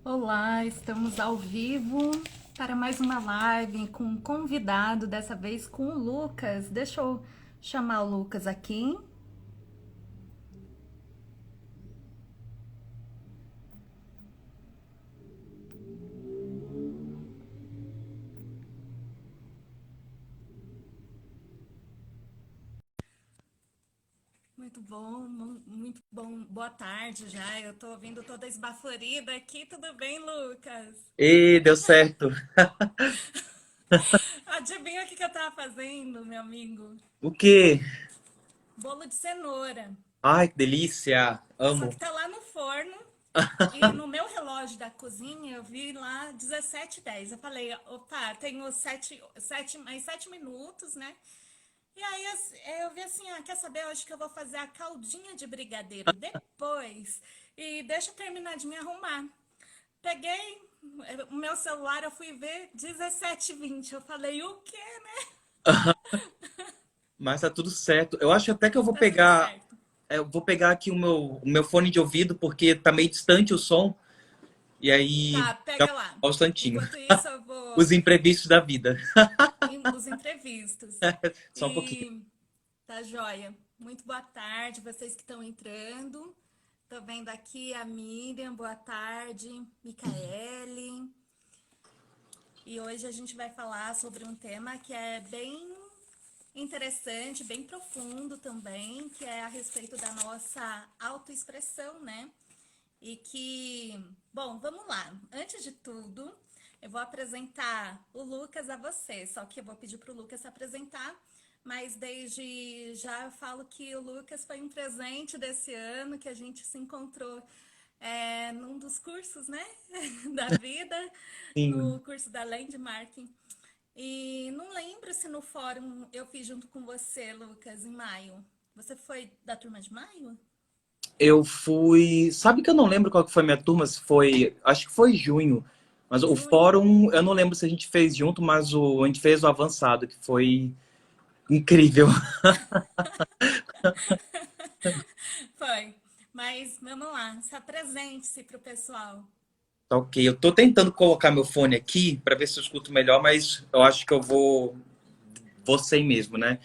Olá, estamos ao vivo para mais uma live com um convidado, dessa vez com o Lucas. Deixa eu chamar o Lucas aqui. Muito bom, muito bom. Boa tarde já. Eu tô ouvindo toda esbaforida aqui. Tudo bem, Lucas? E deu certo. Adivinha o que eu tava fazendo, meu amigo? O quê? Bolo de cenoura. Ai, que delícia. Só que Amo. tá lá no forno. E no meu relógio da cozinha eu vi lá 17:10. Eu falei, opa, tenho mais 7 minutos, né? E aí eu vi assim, ah, quer saber? Eu acho que eu vou fazer a caldinha de brigadeiro depois. E deixa eu terminar de me arrumar. Peguei o meu celular, eu fui ver 17:20. Eu falei, o quê, né? Mas tá tudo certo. Eu acho até que eu vou Tá tudo pegar. certo. Eu vou pegar aqui o meu fone de ouvido, porque tá meio distante o som. E aí Tá, já pega lá. vou um instantinho. Enquanto isso, eu vou Os imprevistos da vida. os imprevistos. Só um pouquinho. E tá joia. Muito boa tarde, vocês que estão entrando. Tô vendo aqui a Miriam, boa tarde, Micaele. E hoje a gente vai falar sobre um tema que é bem interessante, bem profundo também, que é a respeito da nossa autoexpressão, né? E que, bom, vamos lá. Antes de tudo, eu vou apresentar o Lucas a você, só que eu vou pedir para o Lucas se apresentar, mas desde já eu falo que o Lucas foi um presente desse ano, que a gente se encontrou num dos cursos, né, da vida, Sim. no curso da Landmarking. E não lembro se no fórum eu fiz junto com você, Lucas, em maio. Você foi da turma de maio? Eu fui. Sabe que eu não lembro qual que foi a minha turma? Se foi. Acho que foi junho. Mas o Junho? fórum, eu não lembro se a gente fez junto, mas a gente fez o avançado, que foi incrível. Foi. Mas vamos lá, se apresente-se para o pessoal. Tá ok. Eu tô tentando colocar meu fone aqui para ver se eu escuto melhor, mas eu acho que eu vou sem mesmo, né?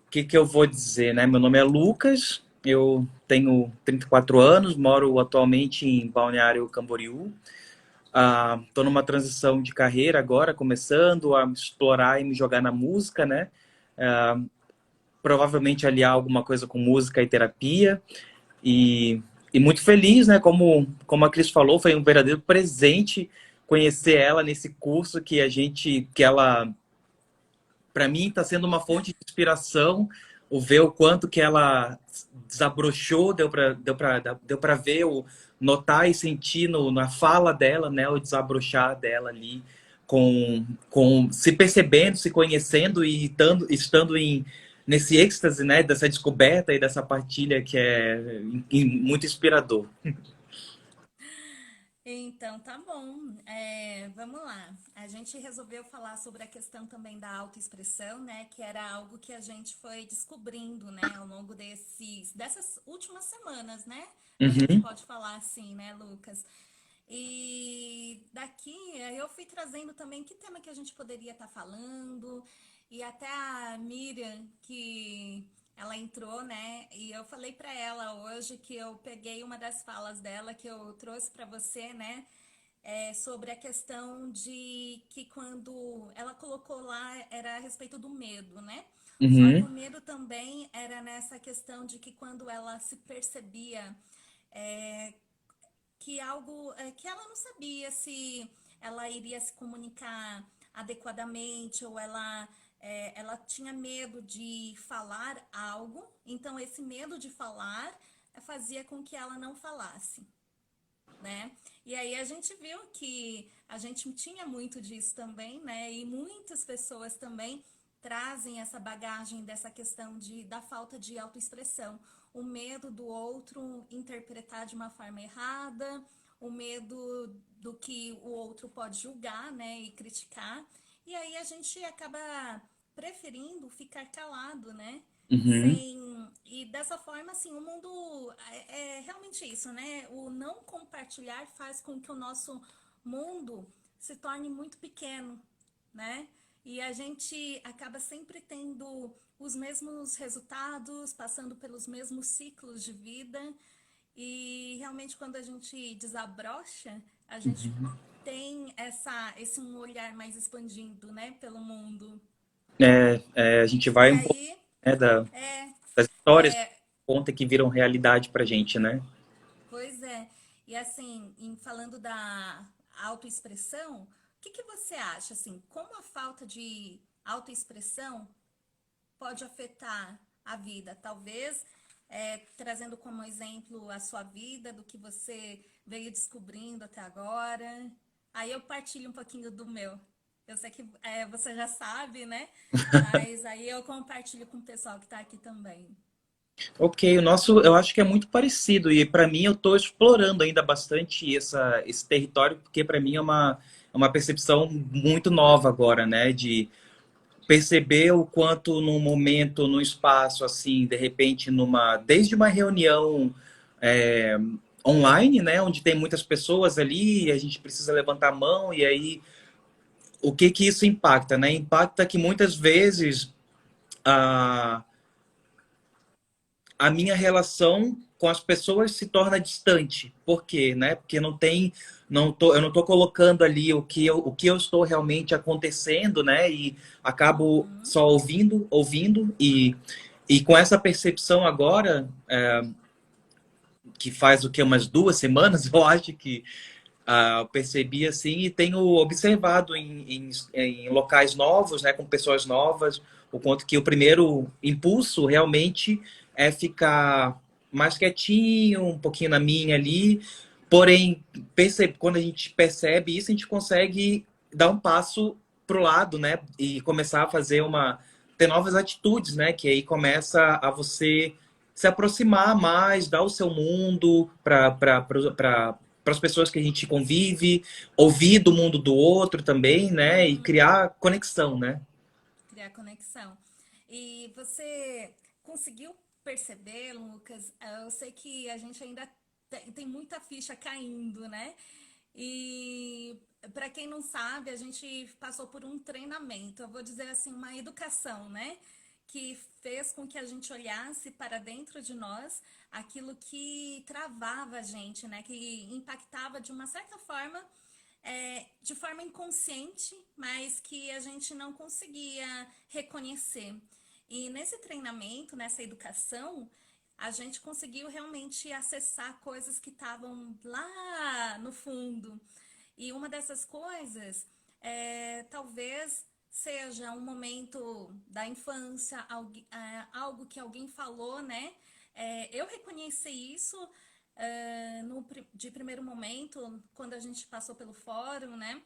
O que que eu vou dizer, né? Meu nome é Lucas, eu tenho 34 anos, moro atualmente em Balneário Camboriú. Tô numa transição de carreira agora, começando a explorar e me jogar na música, né? Provavelmente aliar alguma coisa com música e terapia. E, e muito feliz, né? Como a Cris falou, foi um verdadeiro presente conhecer ela nesse curso que ela, para mim, está sendo uma fonte de inspiração. O ver o quanto que ela desabrochou, deu para ver, notar e sentir na fala dela, né? O desabrochar dela ali, com se percebendo, se conhecendo e estando nesse êxtase, né? Dessa descoberta e dessa partilha que é muito inspirador. Então, tá bom. Vamos lá. A gente resolveu falar sobre a questão também da autoexpressão, né? Que era algo que a gente foi descobrindo, né? Ao longo dessas últimas semanas, né? A gente Uhum. pode falar assim, né, Lucas? E daqui eu fui trazendo também que tema que a gente poderia estar falando. E até a Miriam, que ela entrou, né? E eu falei para ela hoje que eu peguei uma das falas dela que eu trouxe para você, né? Sobre a questão de que quando ela colocou lá era a respeito do medo, né? Só que o Uhum. medo também era nessa questão de que quando ela se percebia é, que algo que ela não sabia se ela iria se comunicar adequadamente ou ela tinha medo de falar algo, então esse medo de falar fazia com que ela não falasse, né? E aí a gente viu que a gente tinha muito disso também, né? E muitas pessoas também trazem essa bagagem dessa questão da falta de autoexpressão, o medo do outro interpretar de uma forma errada, o medo do que o outro pode julgar, né, e criticar. E aí a gente acaba preferindo ficar calado, né? Uhum. Sem, e dessa forma, assim, o mundo é realmente isso, né? O não compartilhar faz com que o nosso mundo se torne muito pequeno, né? E a gente acaba sempre tendo os mesmos resultados, passando pelos mesmos ciclos de vida. E realmente quando a gente desabrocha, a gente tem esse um olhar mais expandido, né, pelo mundo. A gente E vai um pouco, aí, né, é, das histórias que é, conta que viram realidade pra gente, né? pois é. E assim, falando da autoexpressão, o que que você acha, assim, como a falta de autoexpressão pode afetar a vida? Talvez trazendo como exemplo a sua vida, do que você veio descobrindo até agora. Aí eu partilho um pouquinho do meu. Eu sei que você já sabe, né? Mas aí eu compartilho com o pessoal que está aqui também. Ok, o nosso eu acho que é muito parecido e para mim eu estou explorando ainda bastante esse território porque para mim é uma percepção muito nova agora, né? De perceber o quanto num momento, num espaço assim, de repente desde uma reunião é, online, né? Onde tem muitas pessoas ali, e a gente precisa levantar a mão e aí o que que isso impacta, né? Impacta que muitas vezes a a minha relação com as pessoas se torna distante. Por quê? Né? Porque eu não tô colocando ali o que eu estou realmente acontecendo, né? E acabo Uhum. só ouvindo e com essa percepção agora, que faz o que, umas 2 semanas, eu acho que eu percebi assim e tenho observado em locais novos, né, com pessoas novas, o quanto que o primeiro impulso realmente é ficar mais quietinho, um pouquinho na minha ali. Porém, quando a gente percebe isso, a gente consegue dar um passo pro lado, né, e começar a ter novas atitudes, né, que aí começa a você se aproximar mais, dar o seu mundo para as pessoas que a gente convive, ouvir do mundo do outro também, né? E Uhum. criar conexão, né? Criar conexão. E você conseguiu perceber, Lucas? Eu sei que a gente ainda tem muita ficha caindo, né? E para quem não sabe, a gente passou por um treinamento, eu vou dizer assim, uma educação, né? Que fez com que a gente olhasse para dentro de nós aquilo que travava a gente, né? Que impactava de uma certa forma de forma inconsciente, mas que a gente não conseguia reconhecer. E nesse treinamento, nessa educação, a gente conseguiu realmente acessar coisas que estavam lá no fundo. E uma dessas coisas talvez seja um momento da infância, algo que alguém falou, né? Eu reconheci isso de primeiro momento, quando a gente passou pelo fórum, né?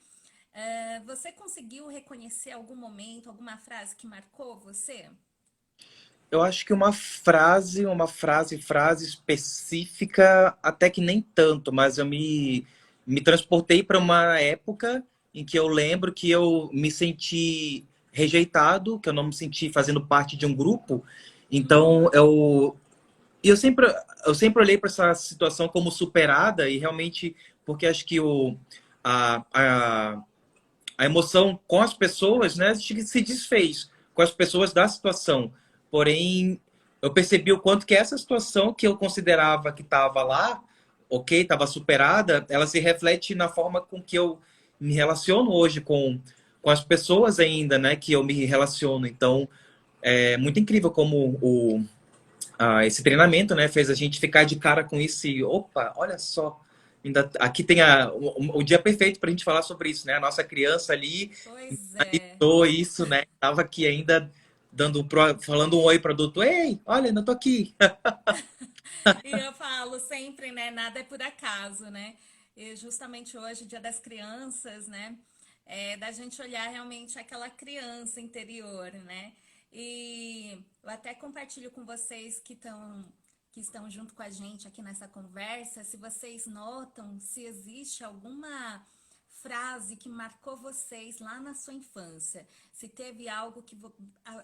Você conseguiu reconhecer algum momento, alguma frase que marcou você? Eu acho que frase específica, até que nem tanto, mas me transportei para uma época em que eu lembro que eu me senti rejeitado, que eu não me senti fazendo parte de um grupo. Então, Uhum, e eu sempre olhei para essa situação como superada e realmente, porque acho que a, a, a emoção com as pessoas, né, acho que se desfez com as pessoas da situação. Porém, eu percebi o quanto que essa situação que eu considerava que estava lá, ok, estava superada, ela se reflete na forma com que eu me relaciono hoje com as pessoas ainda, né, que eu me relaciono. Então, é muito incrível como esse treinamento, né, fez a gente ficar de cara com isso e, opa, olha só, ainda aqui tem o dia perfeito para a gente falar sobre isso, né? A nossa criança ali pois é. mentalizou isso, né? Tava aqui ainda falando um oi para o adulto, ei, olha, ainda tô aqui. E eu falo sempre, né? Nada é por acaso, né? E justamente hoje, Dia das Crianças, né? Da gente olhar realmente aquela criança interior, né? E eu até compartilho com vocês que estão junto com a gente aqui nessa conversa, se vocês notam se existe alguma frase que marcou vocês lá na sua infância. Se teve algo que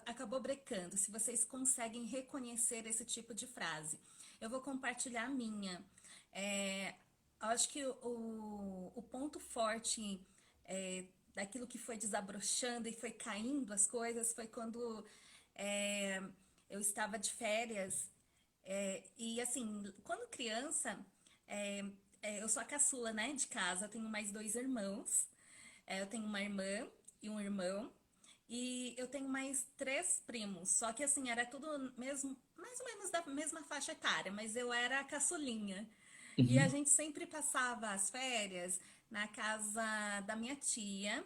acabou brecando, se vocês conseguem reconhecer esse tipo de frase. Eu vou compartilhar a minha. Acho que o ponto forte daquilo que foi desabrochando e foi caindo as coisas foi quando eu estava de férias. E assim, quando criança, eu sou a caçula, né, de casa. Eu tenho mais dois irmãos. Eu tenho uma irmã e um irmão. E eu tenho mais três primos. Só que assim, era tudo mesmo, mais ou menos da mesma faixa etária, mas eu era a caçulinha. E a Uhum. gente sempre passava as férias na casa da minha tia,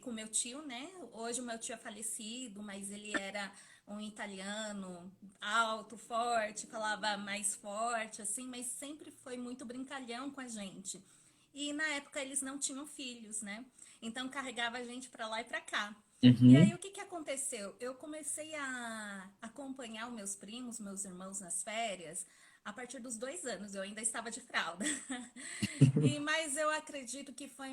com meu tio, né? Hoje o meu tio é falecido, mas ele era um italiano alto, forte, falava mais forte, assim, mas sempre foi muito brincalhão com a gente. E na época eles não tinham filhos, né? Então carregava a gente para lá e para cá. E aí Uhum. o que que aconteceu? Eu comecei a acompanhar os meus primos, meus irmãos nas férias a partir dos 2 anos. Eu ainda estava de fralda. Mas eu acredito que foi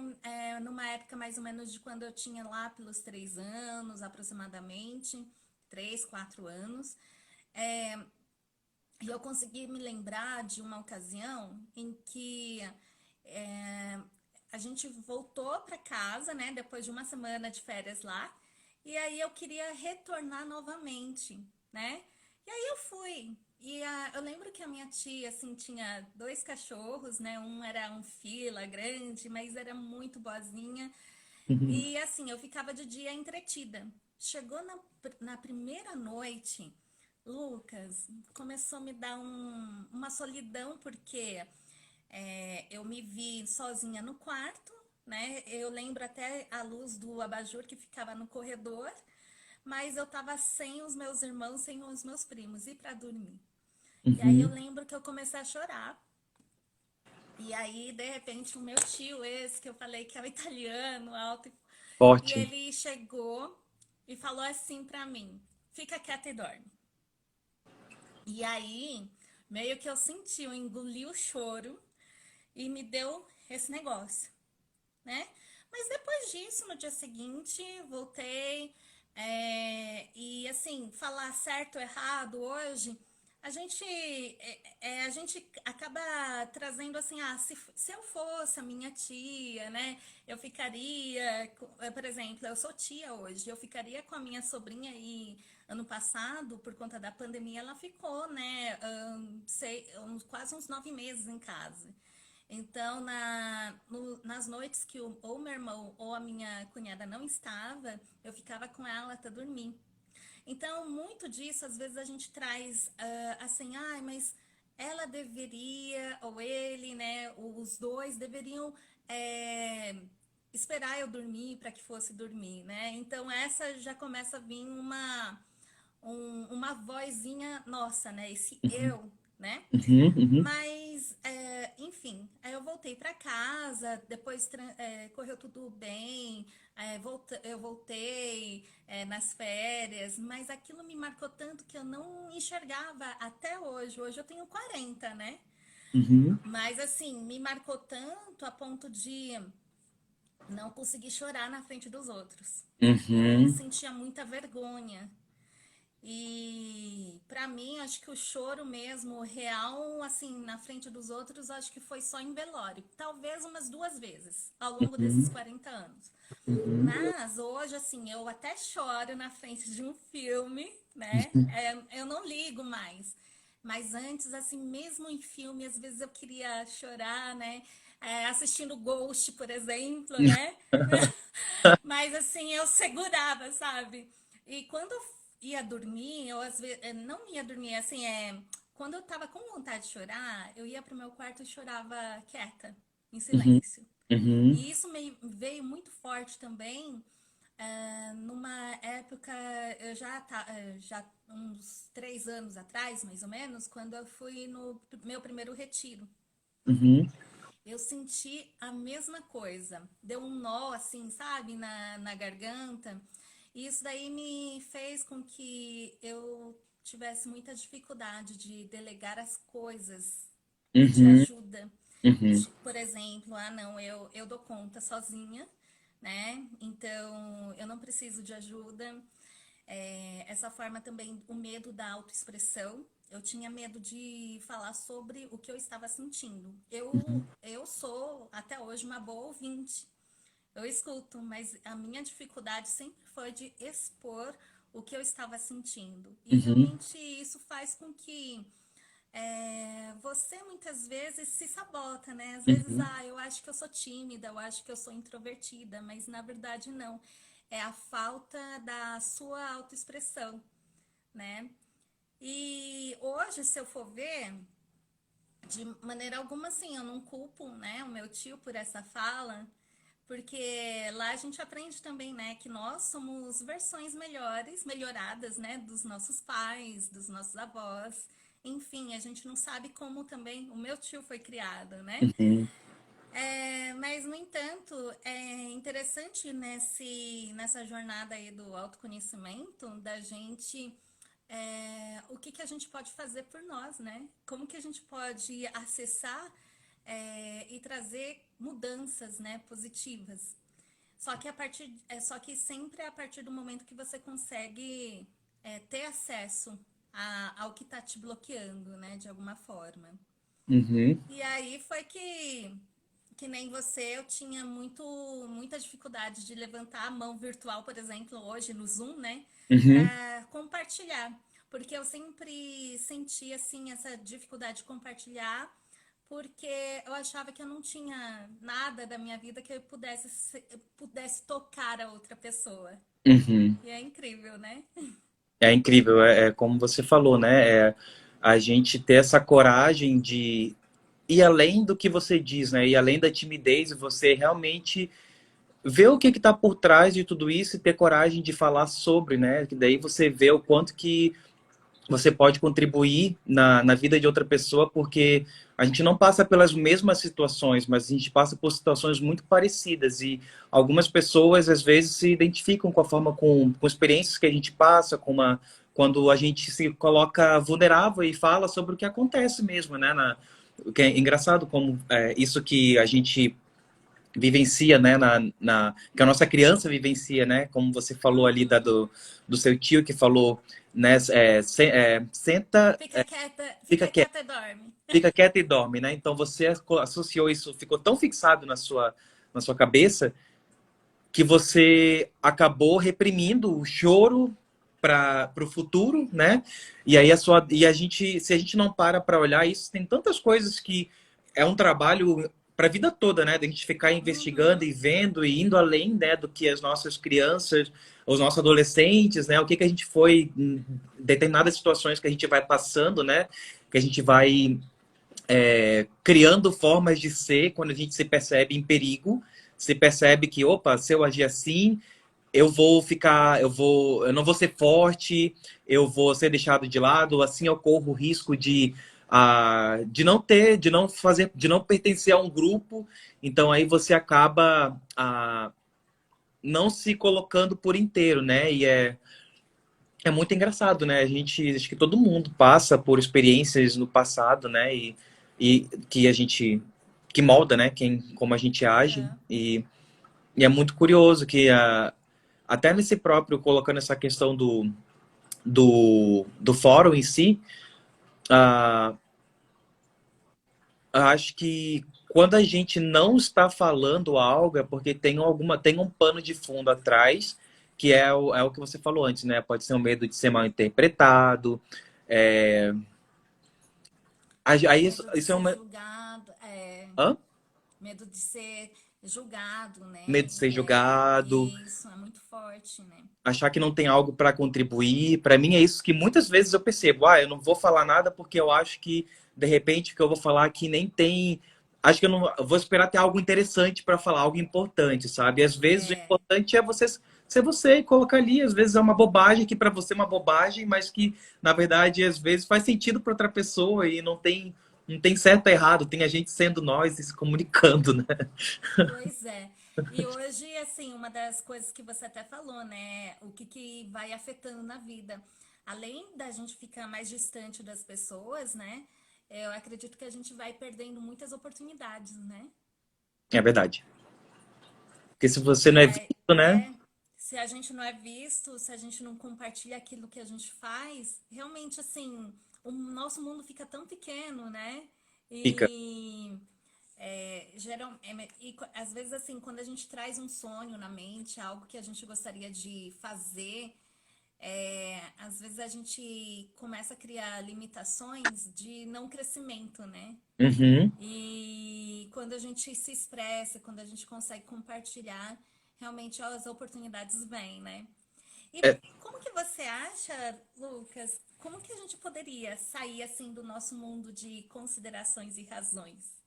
numa época mais ou menos de quando eu tinha lá pelos 3 anos, aproximadamente, 3, 4 anos. É, e eu consegui me lembrar de uma ocasião em que é, a gente voltou para casa, né, depois de uma semana de férias lá, e aí eu queria retornar novamente, né? E aí eu fui. Eu lembro que a minha tia, assim, tinha dois cachorros, né? Um era um fila grande, mas era muito boazinha. Uhum. E assim, eu ficava de dia entretida. Chegou na primeira noite, Lucas, começou a me dar uma solidão, porque eu me vi sozinha no quarto, né? Eu lembro até a luz do abajur que ficava no corredor, mas eu tava sem os meus irmãos, sem os meus primos, e para dormir. E aí eu Uhum. lembro que eu comecei a chorar. E aí, de repente, o meu tio, esse que eu falei que é o italiano, alto, e Forte. ele chegou e falou assim pra mim: fica quieta e dorme. E aí, meio que eu senti, eu engoli o choro e me deu esse negócio, né? Mas depois disso, no dia seguinte, voltei. E assim, falar certo ou errado hoje, a gente acaba trazendo assim, se eu fosse a minha tia, né? Eu ficaria, por exemplo, eu sou tia hoje, eu ficaria com a minha sobrinha e ano passado, por conta da pandemia, ela ficou, né? Quase uns 9 meses em casa. Então, nas noites que ou meu irmão ou a minha cunhada não estava, eu ficava com ela até dormir. Então, muito disso, às vezes a gente traz assim, mas ela deveria, ou ele, né, os dois deveriam é, esperar eu dormir para que fosse dormir, né? Então, essa já começa a vir uma vozinha nossa, né? Esse Uhum. eu, né? Uhum. Uhum. Mas, enfim, aí eu voltei para casa, depois correu tudo bem, eu voltei nas férias, mas aquilo me marcou tanto que eu não enxergava até hoje. Hoje eu tenho 40, né? Uhum. Mas, assim, me marcou tanto a ponto de não conseguir chorar na frente dos outros. Eu Uhum. sentia muita vergonha. E para mim, acho que o choro mesmo, real, assim, na frente dos outros, acho que foi só em velório. Talvez umas 2 vezes ao longo desses Uhum. 40 anos. Uhum. Mas hoje, assim, eu até choro na frente de um filme, né? Eu não ligo mais. Mas antes, assim, mesmo em filme, às vezes eu queria chorar, né? Assistindo Ghost, por exemplo, né? Mas assim, eu segurava, sabe? E quando eu ia dormir, eu às vezes não ia dormir assim, quando eu tava com vontade de chorar, eu ia pro meu quarto e chorava quieta, em Uhum. silêncio. Uhum. E isso veio muito forte também, numa época, já uns 3 anos atrás, mais ou menos, quando eu fui no meu primeiro retiro. Uhum. Eu senti a mesma coisa. Deu um nó, assim, sabe, na garganta. E isso daí me fez com que eu tivesse muita dificuldade de delegar as coisas, pedir Uhum. ajuda. Uhum. Por exemplo, ah, não, eu dou conta sozinha, né? Então, eu não preciso de ajuda. Essa forma também, o medo da autoexpressão. Eu tinha medo de falar sobre o que eu estava sentindo. Uhum. Eu sou, até hoje, uma boa ouvinte. Eu escuto, mas a minha dificuldade sempre foi de expor o que eu estava sentindo. E Uhum. realmente isso faz com que você muitas vezes se sabota, né? Às vezes, Uhum. eu acho que eu sou tímida, eu acho que eu sou introvertida, mas na verdade não. É a falta da sua autoexpressão, né? E hoje, se eu for ver, de maneira alguma, assim, eu não culpo, né, o meu tio por essa fala, porque lá a gente aprende também, né, que nós somos versões melhores, melhoradas, né, dos nossos pais, dos nossos avós. Enfim, a gente não sabe como também o meu tio foi criado, né? Uhum. Mas, no entanto, é interessante nessa jornada aí do autoconhecimento, da gente, o que que a gente pode fazer por nós, né? Como que a gente pode acessar, e trazer mudanças, né, positivas. Só que sempre é a partir do momento que você consegue, ter acesso ao que está te bloqueando, né, de alguma forma. Uhum. E aí foi que nem você, eu tinha muita dificuldade de levantar a mão virtual, por exemplo, hoje no Zoom, né, Uhum. para compartilhar, porque eu sempre senti assim essa dificuldade de compartilhar, porque eu achava que eu não tinha nada da minha vida que eu pudesse tocar a outra pessoa. Uhum. E é incrível, né? É incrível, é como você falou, né? A gente ter essa coragem de ir além do que você diz, né? Ir além da timidez e você realmente ver o que está por trás de tudo isso e ter coragem de falar sobre, né? Que daí você vê o quanto que você pode contribuir na vida de outra pessoa, porque a gente não passa pelas mesmas situações, mas a gente passa por situações muito parecidas e algumas pessoas às vezes se identificam com a forma, com experiências que a gente passa, quando a gente se coloca vulnerável e fala sobre o que acontece mesmo, né? O que é engraçado como isso que a gente vivencia, né, que a nossa criança vivencia, né, como você falou ali Uhum. do seu tio que falou, né, senta, fica Fica quieto, quieta e dorme. fica quieto e dorme, né, então você associou isso, ficou tão fixado na sua cabeça, que você acabou reprimindo o choro para o futuro, né, e aí a gente, se a gente não para olhar isso, tem tantas coisas que é um trabalho para a vida toda, né? Da gente ficar investigando Uhum. e vendo e indo além, né, do que as nossas crianças, os nossos adolescentes, né? O que a gente foi em determinadas situações que a gente vai passando, né? Que a gente vai criando formas de ser quando a gente se percebe em perigo, se percebe que, opa, se eu agir assim, eu não vou ser forte, eu vou ser deixado de lado, assim eu corro o risco de não ter, de não fazer, de não pertencer a um grupo, então aí você acaba não se colocando por inteiro, né? É muito engraçado, né? A gente, acho que todo mundo passa por experiências no passado, né? E que a gente, que molda, né? Como a gente age, Aham. e é muito curioso que até nesse próprio, colocando essa questão do fórum em si, ah, acho que quando a gente não está falando algo é porque tem um pano de fundo atrás, que é o que você falou antes, né? Pode ser um medo de ser mal interpretado. É, aí Medo de isso é ser uma. julgado, Hã? medo de ser julgado, Medo né? de ser julgado, Isso é muito forte, né? achar que não tem algo para contribuir. Para mim é isso que muitas vezes eu percebo. Eu não vou falar nada porque eu acho que de repente o que eu vou falar aqui nem tem. Acho que eu vou esperar ter algo interessante para falar, algo importante, sabe? E às vezes o É, importante é você ser você e colocar ali. Às vezes é uma bobagem que para você é uma bobagem, mas que na verdade às vezes faz sentido para outra pessoa e não tem certo ou errado, tem a gente sendo nós e se comunicando, né? pois é. E hoje, assim, uma das coisas que você até falou, né? O que que vai afetando na vida. Além da gente ficar mais distante das pessoas, né? eu acredito que a gente vai perdendo muitas oportunidades, né? É verdade. Porque se você não E é aí, visto, né? se a gente não é visto, se a gente não compartilha aquilo que a gente faz, realmente, assim, o nosso mundo fica tão pequeno, né? Fica. E, às vezes, assim, quando a gente traz um sonho na mente, algo que a gente gostaria de fazer, às vezes a gente começa a criar limitações de não crescimento, né? Uhum. E quando a gente se expressa, quando a gente consegue compartilhar, realmente as oportunidades vêm, né? E É, como que você acha, Lucas, como que a gente poderia sair assim do nosso mundo de considerações e razões?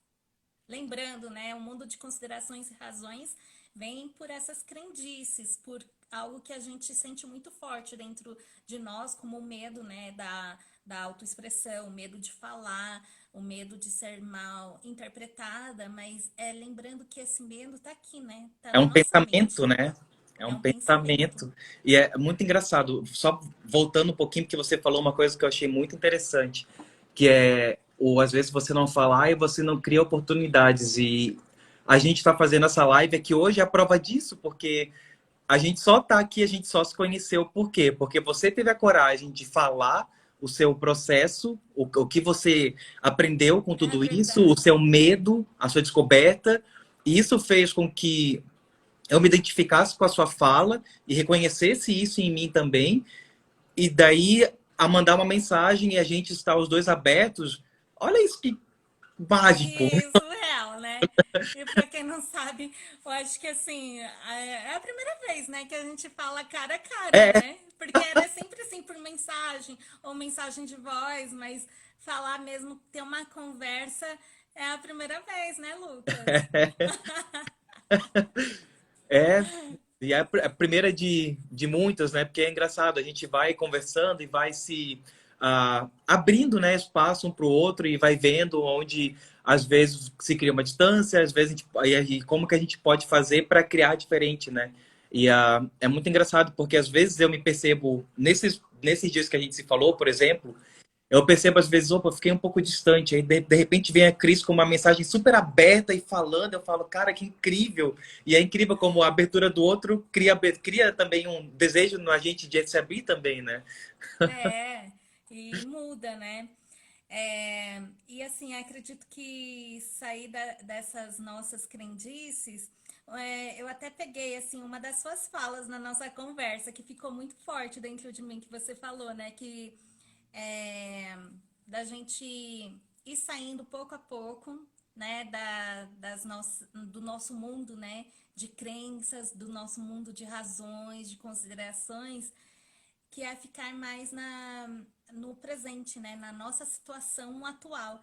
Lembrando, né, o mundo de considerações e razões vem por essas crendices, por algo que a gente sente muito forte dentro de nós, como o medo, né, da autoexpressão, o medo de falar, o medo de ser mal interpretada, mas lembrando que esse medo tá aqui, né, tá é na um nossa pensamento, mente, né? É é um um pensamento. pensamento. E é muito engraçado. Só voltando um pouquinho, porque você falou uma coisa que eu achei muito interessante, que é, ou às vezes você não fala e você não cria oportunidades. E a gente está fazendo essa live aqui hoje é a prova disso, porque a gente só está aqui, a gente só se conheceu. Por quê? Porque você teve a coragem de falar o seu processo, o que você aprendeu com É tudo isso, o verdade. seu medo, a sua descoberta. E isso fez com que eu me identificasse com a sua fala e reconhecesse isso em mim também. E daí a mandar uma mensagem e a gente estar os dois abertos. Olha isso que mágico. Que surreal, né? E pra quem não sabe, eu acho que assim, é a primeira vez, né, que a gente fala cara a cara, É, né? Porque era sempre assim por mensagem ou mensagem de voz, mas falar mesmo, ter uma conversa é a primeira vez, né, Lucas? é. E é a primeira de muitas, né? Porque é engraçado, a gente vai conversando e vai se abrindo, né, espaço um para o outro e vai vendo onde às vezes se cria uma distância, às vezes e como que a gente pode fazer para criar diferente, né? E é muito engraçado porque às vezes eu me percebo nesses dias que a gente se falou, por exemplo, eu percebo às vezes, opa, eu fiquei um pouco distante. Aí de repente vem a Cris com uma mensagem super aberta e falando. Eu falo, cara, que incrível! E é incrível como a abertura do outro cria também um desejo na gente de se abrir também, né? É, e muda, né? E assim, acredito que sair dessas nossas crendices, eu até peguei assim uma das suas falas na nossa conversa que ficou muito forte dentro de mim que você falou, né? Que é, da gente ir saindo pouco a pouco, né? Do nosso mundo, né? De crenças, do nosso mundo de razões, de considerações que é ficar mais no presente, né? Na nossa situação atual.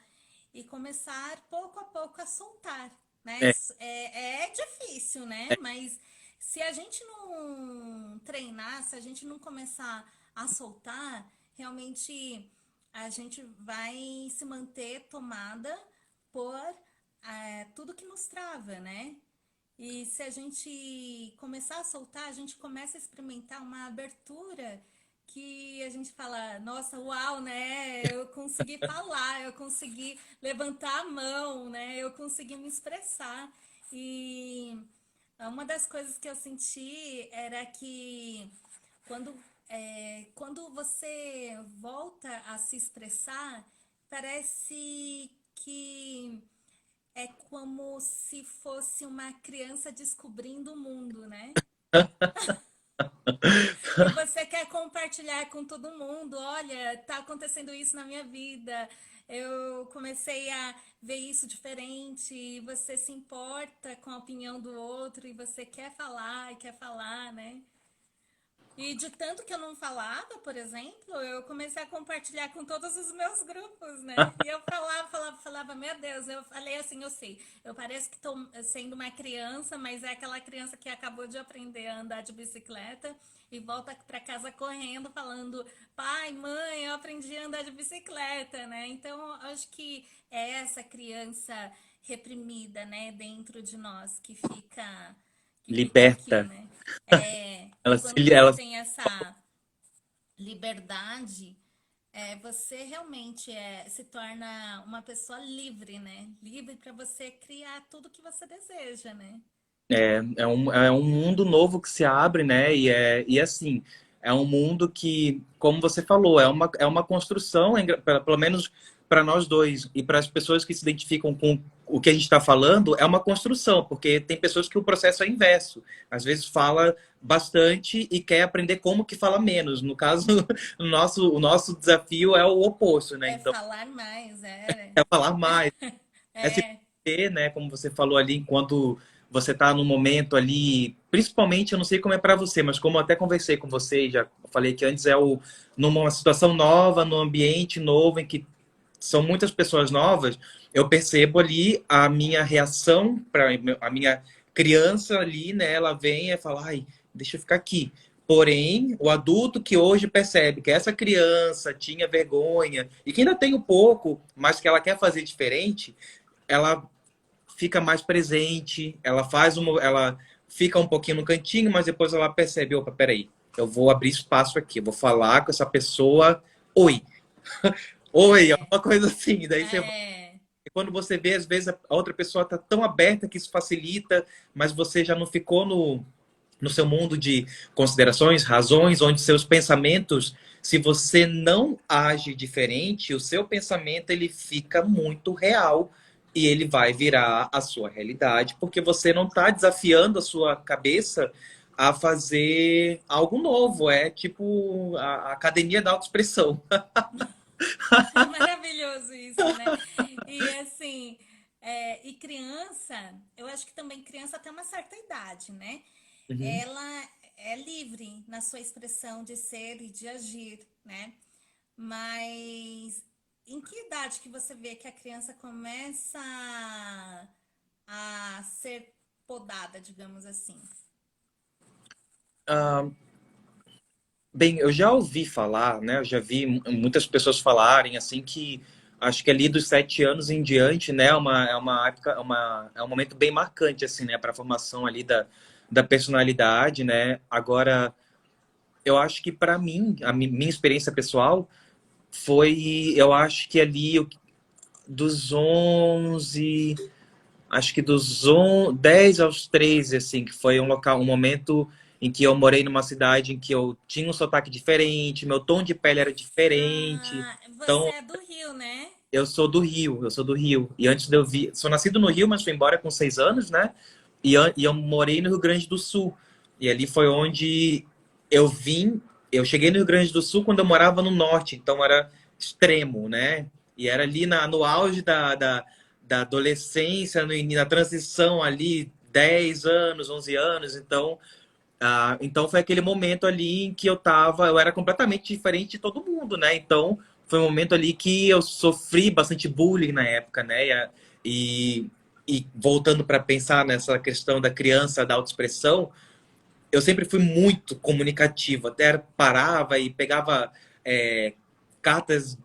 E começar pouco a pouco a soltar, né? É, É difícil, né? Mas se a gente não treinar, se a gente não começar a soltar, realmente a gente vai se manter tomada por tudo que nos trava, né? E se a gente começar a soltar, a gente começa a experimentar uma abertura que a gente fala, nossa, uau, né? Eu consegui falar, eu consegui levantar a mão, né? Eu consegui me expressar. E uma das coisas que eu senti era que quando você volta a se expressar, parece que é como se fosse uma criança descobrindo o mundo, né? E você quer compartilhar com todo mundo, olha, tá acontecendo isso na minha vida. Eu comecei a ver isso diferente, e você se importa com a opinião do outro e você quer falar, né? E de tanto que eu não falava, por exemplo, eu comecei a compartilhar com todos os meus grupos, né? E eu falava, meu Deus, eu falei assim, eu sei, eu pareço que estou sendo uma criança, mas é aquela criança que acabou de aprender a andar de bicicleta e volta para casa correndo, falando, pai, mãe, eu aprendi a andar de bicicleta, né? Então, acho que é essa criança reprimida, né, dentro de nós que fica aqui, liberta. né? E Ela, quando se, você ela tem essa liberdade, você realmente se torna uma pessoa livre, né? Livre para você criar tudo que você deseja, né? É um mundo novo que se abre, né? E assim, é um mundo que, como você falou, é uma construção, pelo menos para nós dois e para as pessoas que se identificam com o que a gente está falando, é uma construção, porque tem pessoas que o processo é inverso. Às vezes fala bastante e quer aprender como que fala menos. No caso, o nosso desafio é o oposto, né? É Então, falar mais, é. é falar mais. É se É. ter, né? Como você falou ali, enquanto você está no momento ali, principalmente, eu não sei como é para você, mas como eu até conversei com você, já falei que antes numa situação nova, num ambiente novo, em que são muitas pessoas novas, eu percebo ali a minha reação para a minha criança ali, né? Ela vem e fala, ai, deixa eu ficar aqui. Porém, o adulto que hoje percebe que essa criança tinha vergonha e que ainda tem um pouco, mas que ela quer fazer diferente, ela fica mais presente, ela fica um pouquinho no cantinho, mas depois ela percebe, opa, peraí, eu vou abrir espaço aqui, eu vou falar com essa pessoa, oi, oi, é É, uma coisa assim, daí você vai, é, quando você vê, às vezes a outra pessoa tá tão aberta que isso facilita, mas você já não ficou no seu mundo de considerações, razões, onde seus pensamentos, se você não age diferente, o seu pensamento ele fica muito real e ele vai virar a sua realidade, porque você não está desafiando a sua cabeça a fazer algo novo. É tipo a academia da autoexpressão. é maravilhoso isso, né? E assim, e criança, eu acho que também criança até uma certa idade, né? Uhum. Ela é livre na sua expressão de ser e de agir, né? Mas em que idade que você vê que a criança começa a ser podada, digamos assim? Bem, eu já ouvi falar, né? Eu já vi muitas pessoas falarem assim que acho que ali dos 7 anos em diante, né, é uma época, é um momento bem marcante assim, né, para a formação ali da personalidade, né? Agora, eu acho que para mim, minha experiência pessoal foi, eu acho que ali dos 11 acho que 10 aos 13, assim, que foi um momento em que eu morei numa cidade em que eu tinha um sotaque diferente, meu tom de pele era diferente. Ah, você Então, é do Rio, né? eu sou do Rio. E antes de eu vir, sou nascido no Rio, mas fui embora com 6 anos, né? E eu morei no Rio Grande do Sul. E ali foi onde eu vim. Eu cheguei no Rio Grande do Sul quando eu morava no norte, então era extremo, né? E era ali no auge da adolescência, na transição ali, 10 anos, 11 anos. Então foi aquele momento ali em que eu era completamente diferente de todo mundo, né? Então foi um momento ali que eu sofri bastante bullying na época, né? E, e voltando para pensar nessa questão da criança, da autoexpressão, eu sempre fui muito comunicativo, até parava e pegava cartas.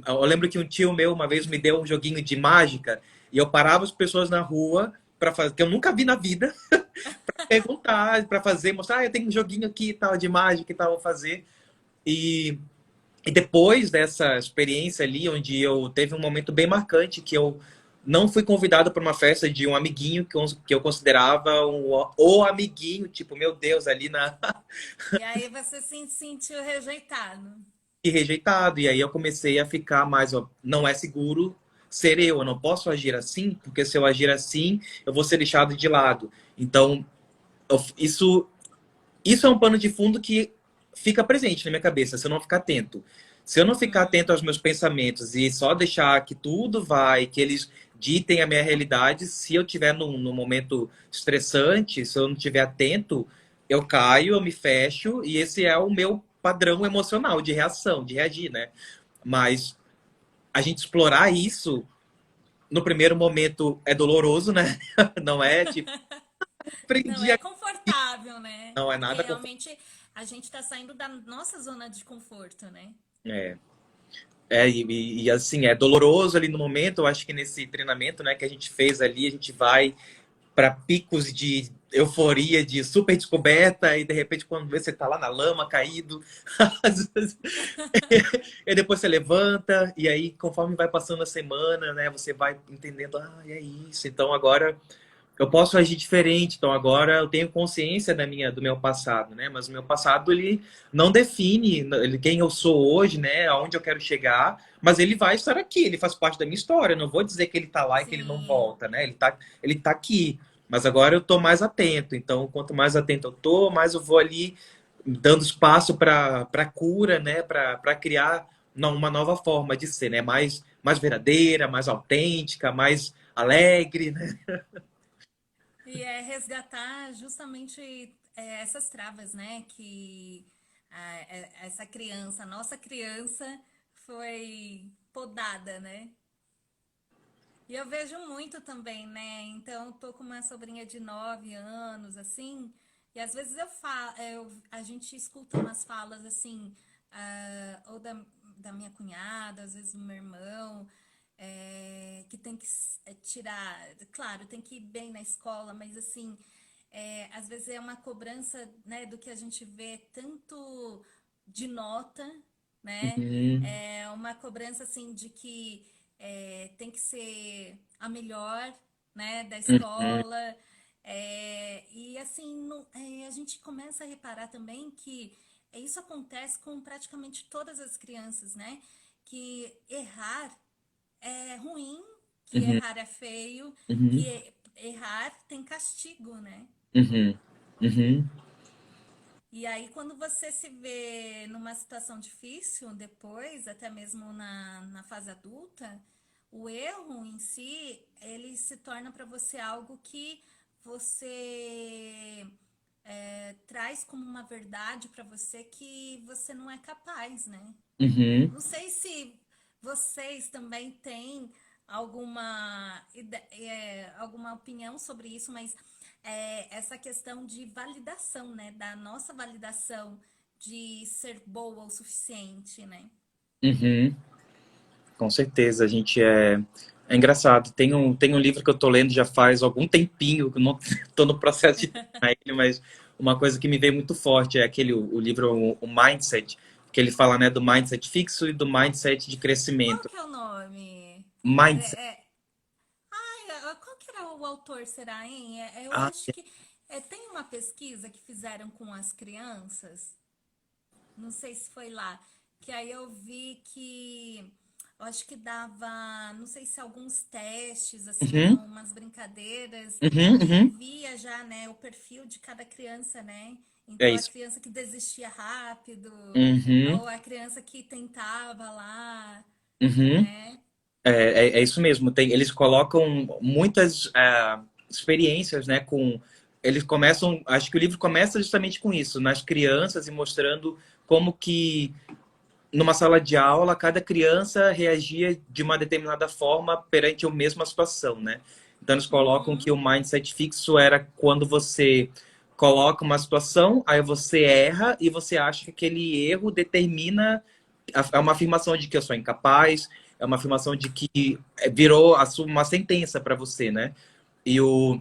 Eu lembro que um tio meu uma vez me deu um joguinho de mágica e eu parava as pessoas na rua para fazer, que eu nunca vi na vida, perguntar, para fazer, mostrar, eu tenho um joguinho aqui e tal de mágica e tal, vou fazer. E, e depois dessa experiência ali, onde eu teve um momento bem marcante que eu não fui convidado para uma festa de um amiguinho que eu considerava o amiguinho, tipo, meu Deus, ali na E aí você se sentiu rejeitado. e rejeitado. E aí eu comecei a ficar mais, ó, não é seguro ser eu não posso agir assim, porque se eu agir assim, eu vou ser deixado de lado. Então, isso isso é um pano de fundo que fica presente na minha cabeça, se eu não ficar atento. Se eu não ficar atento Uhum. aos meus pensamentos e só deixar que tudo vai, que eles ditem a minha realidade, se eu tiver num momento estressante, se eu não estiver atento, eu caio, eu me fecho, e esse é o meu padrão emocional de reação, de reagir, né? Mas a gente explorar isso no primeiro momento é doloroso, né? Não é tipo, Não aprendi é a... confortável, né? Não é Porque nada confortável. realmente a gente tá saindo da nossa zona de conforto, né? É. Assim, é doloroso ali no momento. Eu acho que nesse treinamento, né, que a gente fez ali, a gente vai para picos de euforia de super descoberta, e de repente, quando vê, você tá lá na lama, caído. E depois você levanta, e aí, conforme vai passando a semana, né, você vai entendendo, ah, é isso. Então agora eu posso agir diferente. Então agora eu tenho consciência do meu passado, né? Mas o meu passado, ele não define quem eu sou hoje, né? Aonde eu quero chegar, mas ele vai estar aqui, ele faz parte da minha história. Eu não vou dizer que ele tá lá e que ele não Sim. volta, né? Ele tá aqui. Mas agora eu tô mais atento. Então, quanto mais atento eu tô, mais eu vou ali dando espaço para cura, né? Para criar uma nova forma de ser, né? Mais verdadeira, mais autêntica, mais alegre, né? E é resgatar justamente essas travas, né? Que essa criança, a nossa criança, foi podada, né? E eu vejo muito também, né? Então, eu tô com uma sobrinha de 9 anos, assim, e às vezes a gente escuta umas falas assim, ou da minha cunhada, às vezes do meu irmão, que tem que tirar, claro, tem que ir bem na escola, mas assim, às vezes é uma cobrança, né, do que a gente vê tanto de nota, né? Uhum, É uma cobrança assim de que tem que ser a melhor, né, da uhum, escola. E assim, a gente começa a reparar também que isso acontece com praticamente todas as crianças, né? Que errar é ruim, que uhum, errar é feio, uhum, que errar tem castigo, né? uhum, uhum, E aí, quando você se vê numa situação difícil depois, até mesmo na fase adulta, o erro em si, ele se torna para você algo que você traz como uma verdade para você que você não é capaz, né? uhum. Não sei se vocês também têm alguma opinião sobre isso, mas essa questão de validação, né? Da nossa validação de ser boa o suficiente, né? Uhum. Com certeza, a gente é. É engraçado. Tem um livro que eu tô lendo já faz algum tempinho, que eu não tô no processo de terminar ele, mas uma coisa que me veio muito forte é o livro o Mindset, que ele fala, né, do mindset fixo e do mindset de Qual crescimento. que é o nome? Mindset. Qual que era o autor, será, hein? Eu Ah, acho que tem uma pesquisa que fizeram com as crianças. Não sei se foi lá. Que aí eu vi que eu acho que dava, não sei se alguns testes, assim, uhum, umas brincadeiras, uhum, e uhum. via já, né, o perfil de cada criança, né? É Então a isso. criança que desistia rápido, Uhum, ou a criança que tentava lá, uhum. né? É isso mesmo. Eles colocam muitas experiências, né? Eles começam. Acho que o livro começa justamente com isso, nas crianças e mostrando como que numa sala de aula cada criança reagia de uma determinada forma perante a mesma situação, né? Então eles colocam que Uhum. o mindset fixo era quando você coloca uma situação, aí você erra e você acha que aquele erro determina é uma afirmação de que eu sou incapaz, é uma afirmação de que virou uma sentença para você, né? E, o,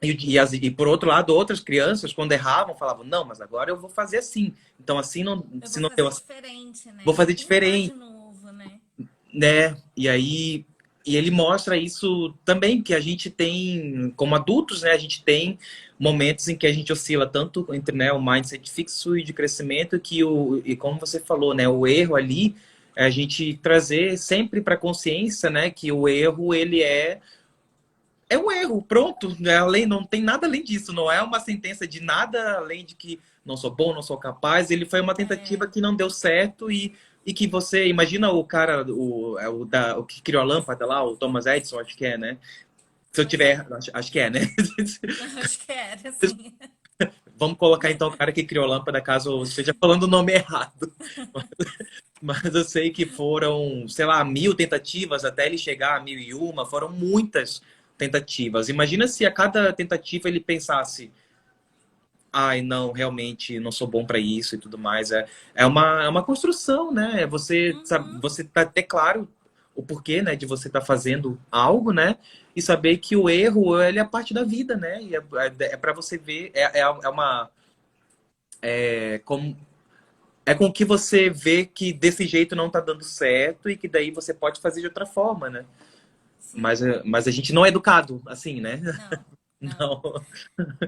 e por outro lado, outras crianças, quando erravam, falavam, não, mas agora eu vou fazer assim. Então, assim, não, Eu se vou não deu fazer assim, diferente, vou né? Vou fazer tentar diferente, de novo, né? né? E ele mostra isso também, que a gente tem, como adultos, né? A gente tem momentos em que a gente oscila tanto entre, né, o mindset fixo e de crescimento, e como você falou, né? O erro ali, é a gente trazer sempre para a consciência, né? Que o erro, ele é um erro, pronto, né? Além, não tem nada além disso, não é uma sentença de nada além de que não sou bom, não sou capaz. Ele foi uma tentativa É, que não deu certo e que você imagina o cara, o que criou a lâmpada lá, o Thomas Edison, acho que é, né? Se eu pois é. tiver, acho que é, né? Acho que era, assim. Vamos colocar então o cara que criou a lâmpada, caso eu esteja falando o nome errado. Mas eu sei que foram, sei lá, 1.000 tentativas até ele chegar a 1.001, foram muitas tentativas. Imagina se a cada tentativa ele pensasse, ai, não, realmente não sou bom para isso e tudo mais. É uma construção, né? Você sabe, Uhum. você tá até claro o porquê, né, de você estar fazendo algo, né? E saber que o erro, ele é parte da vida, né? E é para você ver, é uma... como, é com que você vê que desse jeito não tá dando certo e que daí você pode fazer de outra forma, né? Sim, Mas a gente não é educado assim, né? não, não. Não.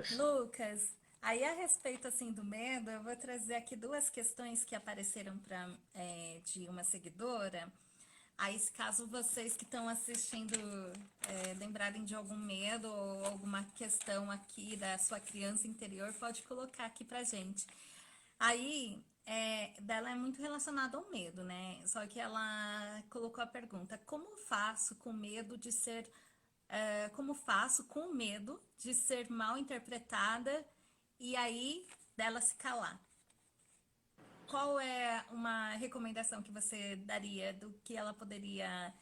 Lucas, aí a respeito assim do medo, eu vou trazer aqui duas questões que apareceram de uma seguidora. Aí, se caso vocês que estão assistindo lembrarem de algum medo ou alguma questão aqui da sua criança interior, pode colocar aqui pra gente. Aí, dela é muito relacionado ao medo, né? Só que ela colocou a pergunta: como faço com medo de ser mal interpretada e aí dela se calar? Qual é uma recomendação que você daria do que ela poderia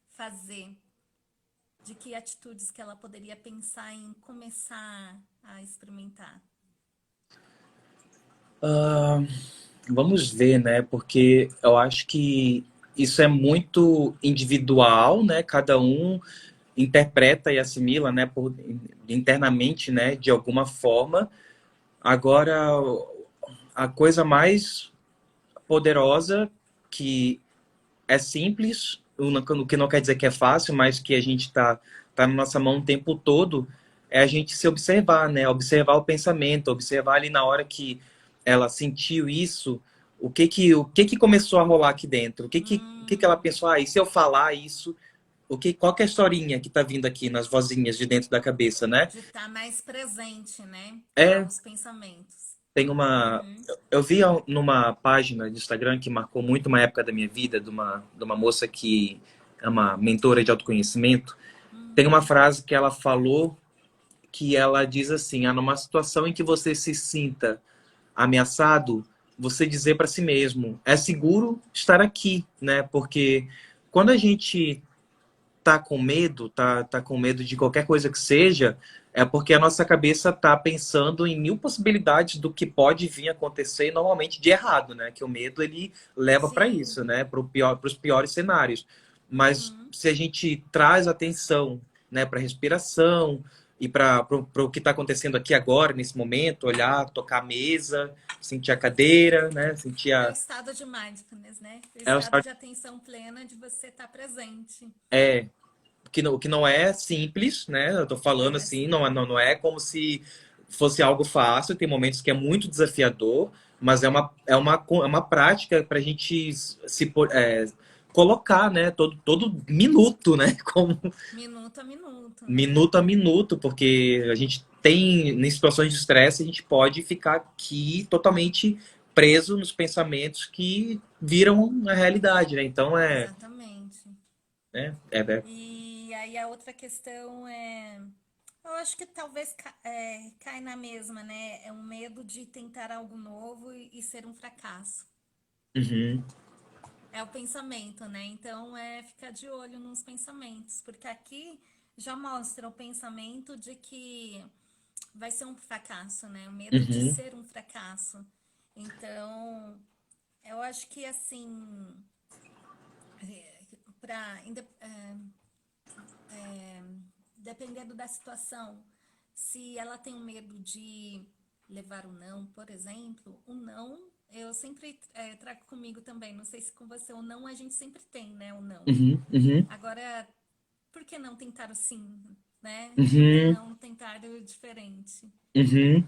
fazer? De que atitudes que ela poderia pensar em começar a experimentar? Vamos ver, né? Porque eu acho que isso é muito individual, né? Cada um interpreta e assimila, né? Internamente, né? De alguma forma. Agora, a coisa mais poderosa que é simples, o que não quer dizer que é fácil, mas que a gente tá na nossa mão o tempo todo, é a gente se observar, né? Observar o pensamento, observar ali na hora que ela sentiu isso, o que que começou a rolar aqui dentro? O que que ela Hum, pensou? Ah, e se eu falar isso? Qual que é a historinha que tá vindo aqui nas vozinhas de dentro da cabeça, né? de estar mais presente, né? É, Aos pensamentos. tem uma. Uhum, Eu vi numa página de Instagram que marcou muito uma época da minha vida, de uma moça que é uma mentora de autoconhecimento. Tem uma uhum, frase que ela falou que ela diz assim: numa situação em que você se sinta ameaçado, você dizer para si mesmo, é seguro estar aqui, né? Porque quando a gente tá com medo de qualquer coisa que seja, é porque a nossa cabeça tá pensando em mil possibilidades do que pode vir a acontecer, e normalmente de errado, né? Que o medo ele leva para sim, isso, né? Para os piores cenários. Mas uhum. se a gente traz atenção, né, para respiração e para o que está acontecendo aqui agora, nesse momento, olhar, tocar a mesa, sentir a cadeira, né? Sentir É o a estado de mindfulness, né? O é, estado de atenção plena de você estar presente. é, que não é simples, né? Eu tô falando Não é assim, não, simples. não é como se fosse algo fácil, tem momentos que é muito desafiador, mas é uma prática para a gente colocar, né? Todo minuto, né? Como Minuto a minuto, né? minuto a minuto, porque a gente tem, em situações de estresse, a gente pode ficar aqui totalmente preso nos pensamentos que viram a realidade, né? Então Exatamente. é. E aí a outra questão é, eu acho que talvez cai na mesma, né? É um medo de tentar algo novo e ser um fracasso. Uhum, É o pensamento, né? Então é ficar de olho nos pensamentos, porque aqui já mostra o pensamento de que vai ser um fracasso, né? O medo de uhum, ser um fracasso. Então, eu acho que assim, para dependendo da situação, se ela tem um medo de levar o não, por exemplo, o não, eu sempre trago comigo também. Não sei se com você o não a gente sempre tem, né? O não. uhum, uhum. Agora, por que não tentar o sim, né? Por que Uhum, não tentar o diferente? uhum.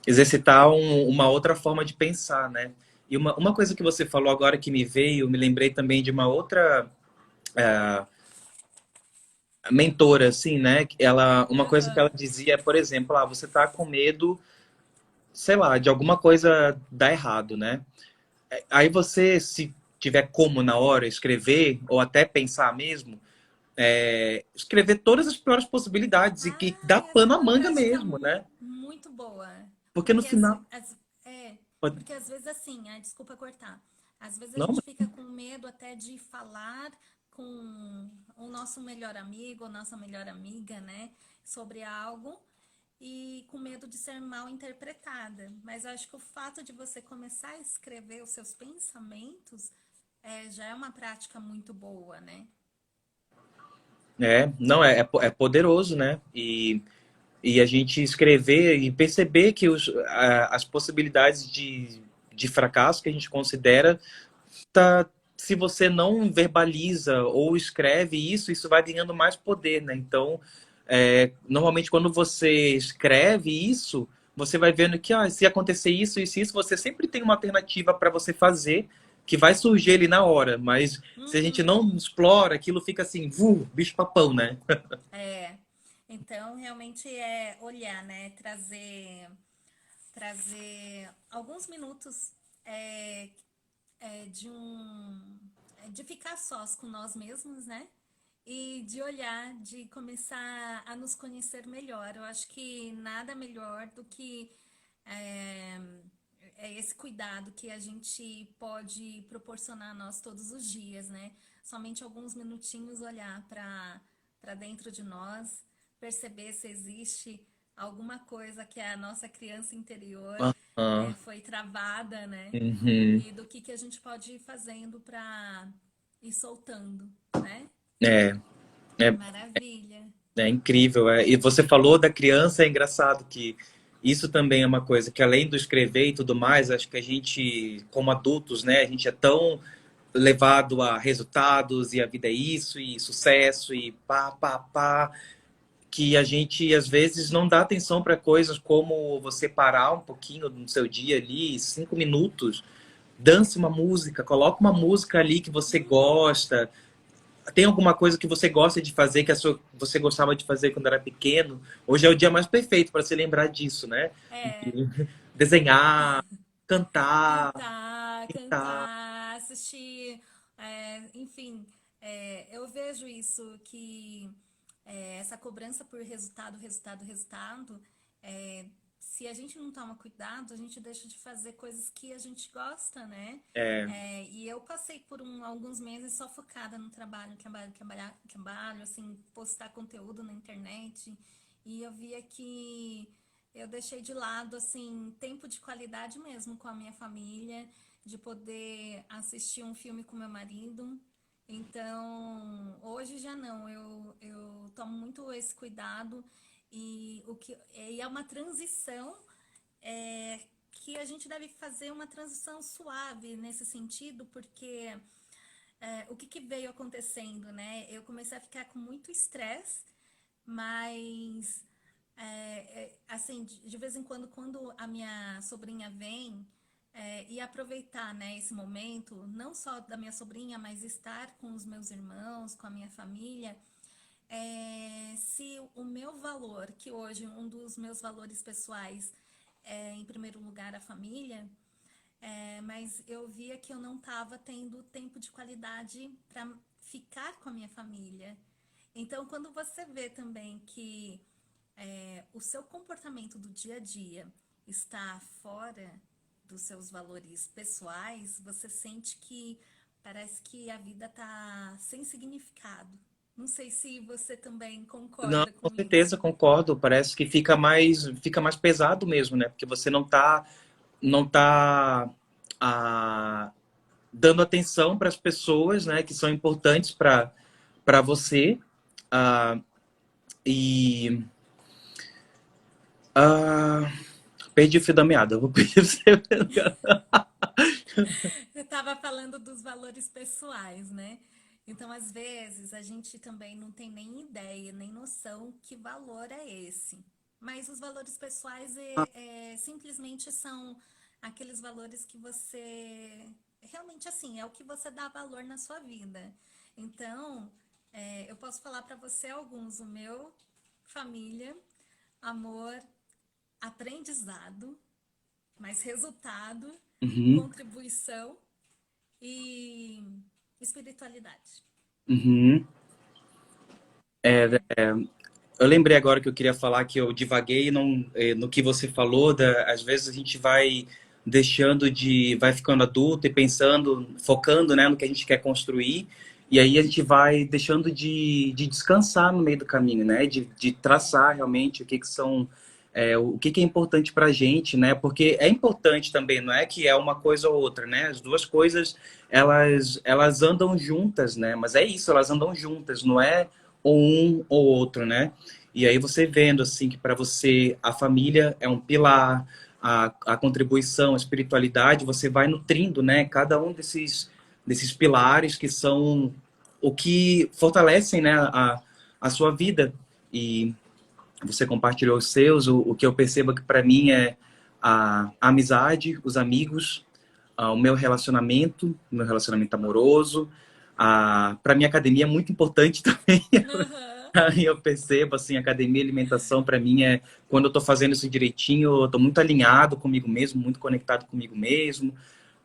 Exercitar uma outra forma de pensar, né? E uma coisa que você falou agora que me veio, me lembrei também de uma outra mentora, assim, né? Uma coisa que ela Aham. dizia é, por exemplo, você tá com medo, sei lá, de alguma coisa dar errado, né? Aí você, se tiver como na hora escrever, ou até pensar mesmo, escrever todas as piores possibilidades e que dá Ah, essa é pano à uma manga prática mesmo, né? muito boa. Porque no Porque final. porque às vezes assim, desculpa cortar. Às vezes a Não, gente fica com medo até de falar com o nosso melhor amigo ou nossa melhor amiga, né, sobre algo e com medo de ser mal interpretada. Mas eu acho que o fato de você começar a escrever os seus pensamentos já é uma prática muito boa, né? Não, é poderoso, né? E a gente escrever e perceber que as possibilidades de fracasso que a gente considera, tá, se você não verbaliza ou escreve isso, isso vai ganhando mais poder, né? Então, normalmente quando você escreve isso, você vai vendo que se acontecer isso, você sempre tem uma alternativa para você fazer que vai surgir ali na hora. Mas se a gente Uhum. não explora, aquilo fica assim, bicho-papão, né? É. Então, realmente é olhar, né? Trazer alguns minutos é, de ficar sós com nós mesmos, né? E de olhar, de começar a nos conhecer melhor. Eu acho que nada melhor do que é, esse cuidado que a gente pode proporcionar a nós todos os dias, né? Somente alguns minutinhos olhar para dentro de nós, perceber se existe alguma coisa que a nossa criança interior Aham. foi travada, né? Uhum. E do que a gente pode ir fazendo para ir soltando, né? É, é, Maravilha. é incrível. E você falou da criança, é engraçado que isso também é uma coisa que, além do escrever e tudo mais, acho que a gente, como adultos, né, a gente é tão levado a resultados e a vida é isso, e sucesso, e pá, que a gente às vezes não dá atenção para coisas como você parar um pouquinho no seu dia ali, 5 minutos, dance uma música, coloca uma música ali que você Uhum. gosta. Tem alguma coisa que você gosta de fazer, você gostava de fazer quando era pequeno? Hoje é o dia mais perfeito para se lembrar disso, né? É, Desenhar, cantar, guitarra. cantar, assistir, enfim, eu vejo isso que essa cobrança por resultado, é, se a gente não toma cuidado, a gente deixa de fazer coisas que a gente gosta, né? É, E eu passei por alguns meses só focada no trabalho, assim, postar conteúdo na internet, e eu via que eu deixei de lado, assim, tempo de qualidade mesmo com a minha família, de poder assistir um filme com meu marido. Então, hoje já não, eu tomo muito esse cuidado e é uma transição que a gente deve fazer uma transição suave nesse sentido, porque o que veio acontecendo, né? Eu comecei a ficar com muito estresse, mas assim, de vez em quando a minha sobrinha vem e aproveitar, né, esse momento, não só da minha sobrinha, mas estar com os meus irmãos, com a minha família, se o meu valor, que hoje um dos meus valores pessoais é, em primeiro lugar, a família, mas eu via que eu não estava tendo tempo de qualidade para ficar com a minha família. Então, quando você vê também que o seu comportamento do dia a dia está fora dos seus valores pessoais, você sente que parece que a vida tá sem significado. Não sei se você também não, concorda com com certeza isso. concordo. Parece que fica mais pesado mesmo, né? Porque você não tá dando atenção para as pessoas, né, que são importantes para você. Ah, e ah, perdi o fio da meada. Eu vou pedir pra você. Eu estava falando dos valores pessoais, né? Então, às vezes, a gente também não tem nem ideia, nem noção que valor é esse. Mas os valores pessoais simplesmente são aqueles valores que você realmente assim é o que você dá valor na sua vida. Então, eu posso falar para você alguns: o meu, família, amor, aprendizado, mais resultado, Uhum, contribuição e espiritualidade. uhum. É. Eu lembrei agora que eu queria falar que eu divaguei no que você falou, às vezes a gente vai ficando adulto e pensando, focando, né, no que a gente quer construir, e aí a gente vai deixando de descansar no meio do caminho, né, de traçar realmente o que são o que que é importante para a gente, né? Porque é importante também, não é que é uma coisa ou outra, né? As duas coisas, elas andam juntas, né? Mas é isso, elas andam juntas, não é ou um ou outro, né? E aí você vendo, assim, que para você a família é um pilar, a contribuição, a espiritualidade, você vai nutrindo, né? Cada um desses pilares que são o que fortalecem, né? A sua vida. E você compartilhou os seus, o que eu percebo que para mim é a amizade, os amigos, o meu relacionamento amoroso. Para mim, a academia é muito importante também. Aham. Aí eu percebo, assim, academia e alimentação, para mim, é quando eu estou fazendo isso direitinho, eu estou muito alinhado comigo mesmo, muito conectado comigo mesmo.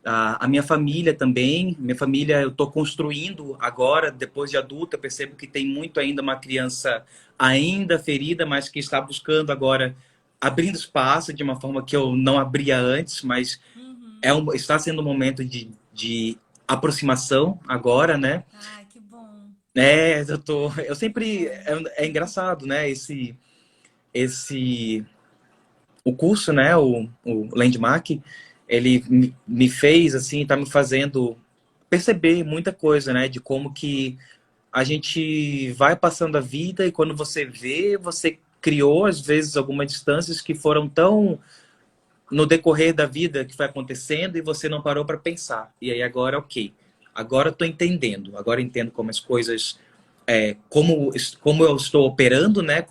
A minha família também, minha família eu estou construindo agora, depois de adulta, eu percebo que tem muito ainda uma criança ainda ferida, mas que está buscando agora, abrindo espaço de uma forma que eu não abria antes, mas Uhum. está sendo um momento de aproximação agora, né? Ai, que bom. Eu Que sempre, bom. é engraçado, né? Esse o curso, né, o Landmark, ele me fez, assim, tá me fazendo perceber muita coisa, né, de como que a gente vai passando a vida e quando você vê, você criou, às vezes, algumas distâncias que foram tão no decorrer da vida que foi acontecendo e você não parou para pensar. E aí agora, ok, agora eu tô entendendo, agora eu entendo como as coisas, como eu estou operando, né,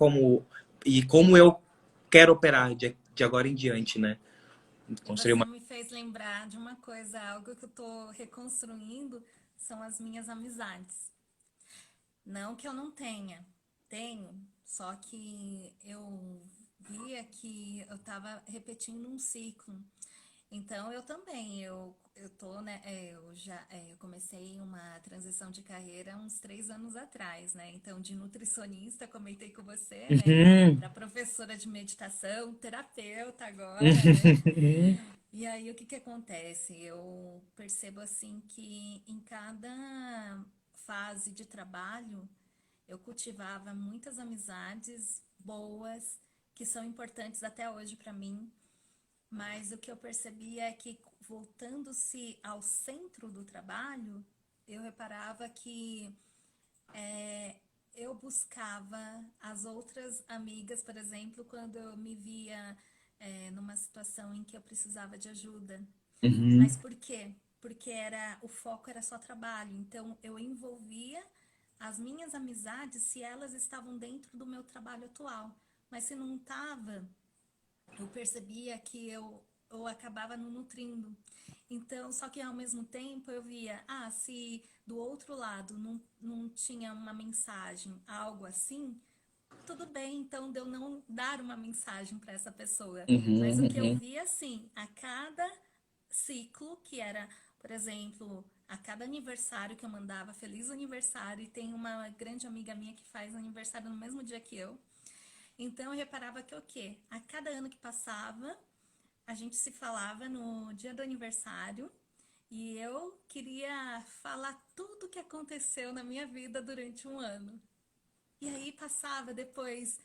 e como eu quero operar de agora em diante, né? E Construir você uma. me fez lembrar de uma coisa, algo que eu tô reconstruindo são as minhas amizades. Não que eu não tenha, tenho, só que eu via que eu tava repetindo um ciclo. Então eu também, eu tô, né, eu comecei uma transição de carreira há uns 3 anos atrás, né? Então de nutricionista, comentei com você, né? Uhum. Para professora de meditação, terapeuta agora, né? Uhum. E aí o que que acontece? Eu percebo assim que em cada fase de trabalho eu cultivava muitas amizades boas que são importantes até hoje para mim, mas o que eu percebi é que, voltando-se ao centro do trabalho, eu reparava que eu buscava as outras amigas, por exemplo, quando eu me via numa situação em que eu precisava de ajuda. Uhum. Mas por quê? Porque o foco era só trabalho. Então eu envolvia as minhas amizades se elas estavam dentro do meu trabalho atual. Mas se não estava, eu percebia que eu acabava não nutrindo. Então, só que ao mesmo tempo eu via, se do outro lado não tinha uma mensagem, algo assim, tudo bem, então de eu não dar uma mensagem para essa pessoa. Mas Uhum. o que eu Uhum. via, assim, a cada ciclo, que era, por exemplo, a cada aniversário que eu mandava feliz aniversário, e tem uma grande amiga minha que faz aniversário no mesmo dia que eu. Então eu reparava que o quê? A cada ano que passava, a gente se falava no dia do aniversário e eu queria falar tudo que aconteceu na minha vida durante um ano. E aí passava depois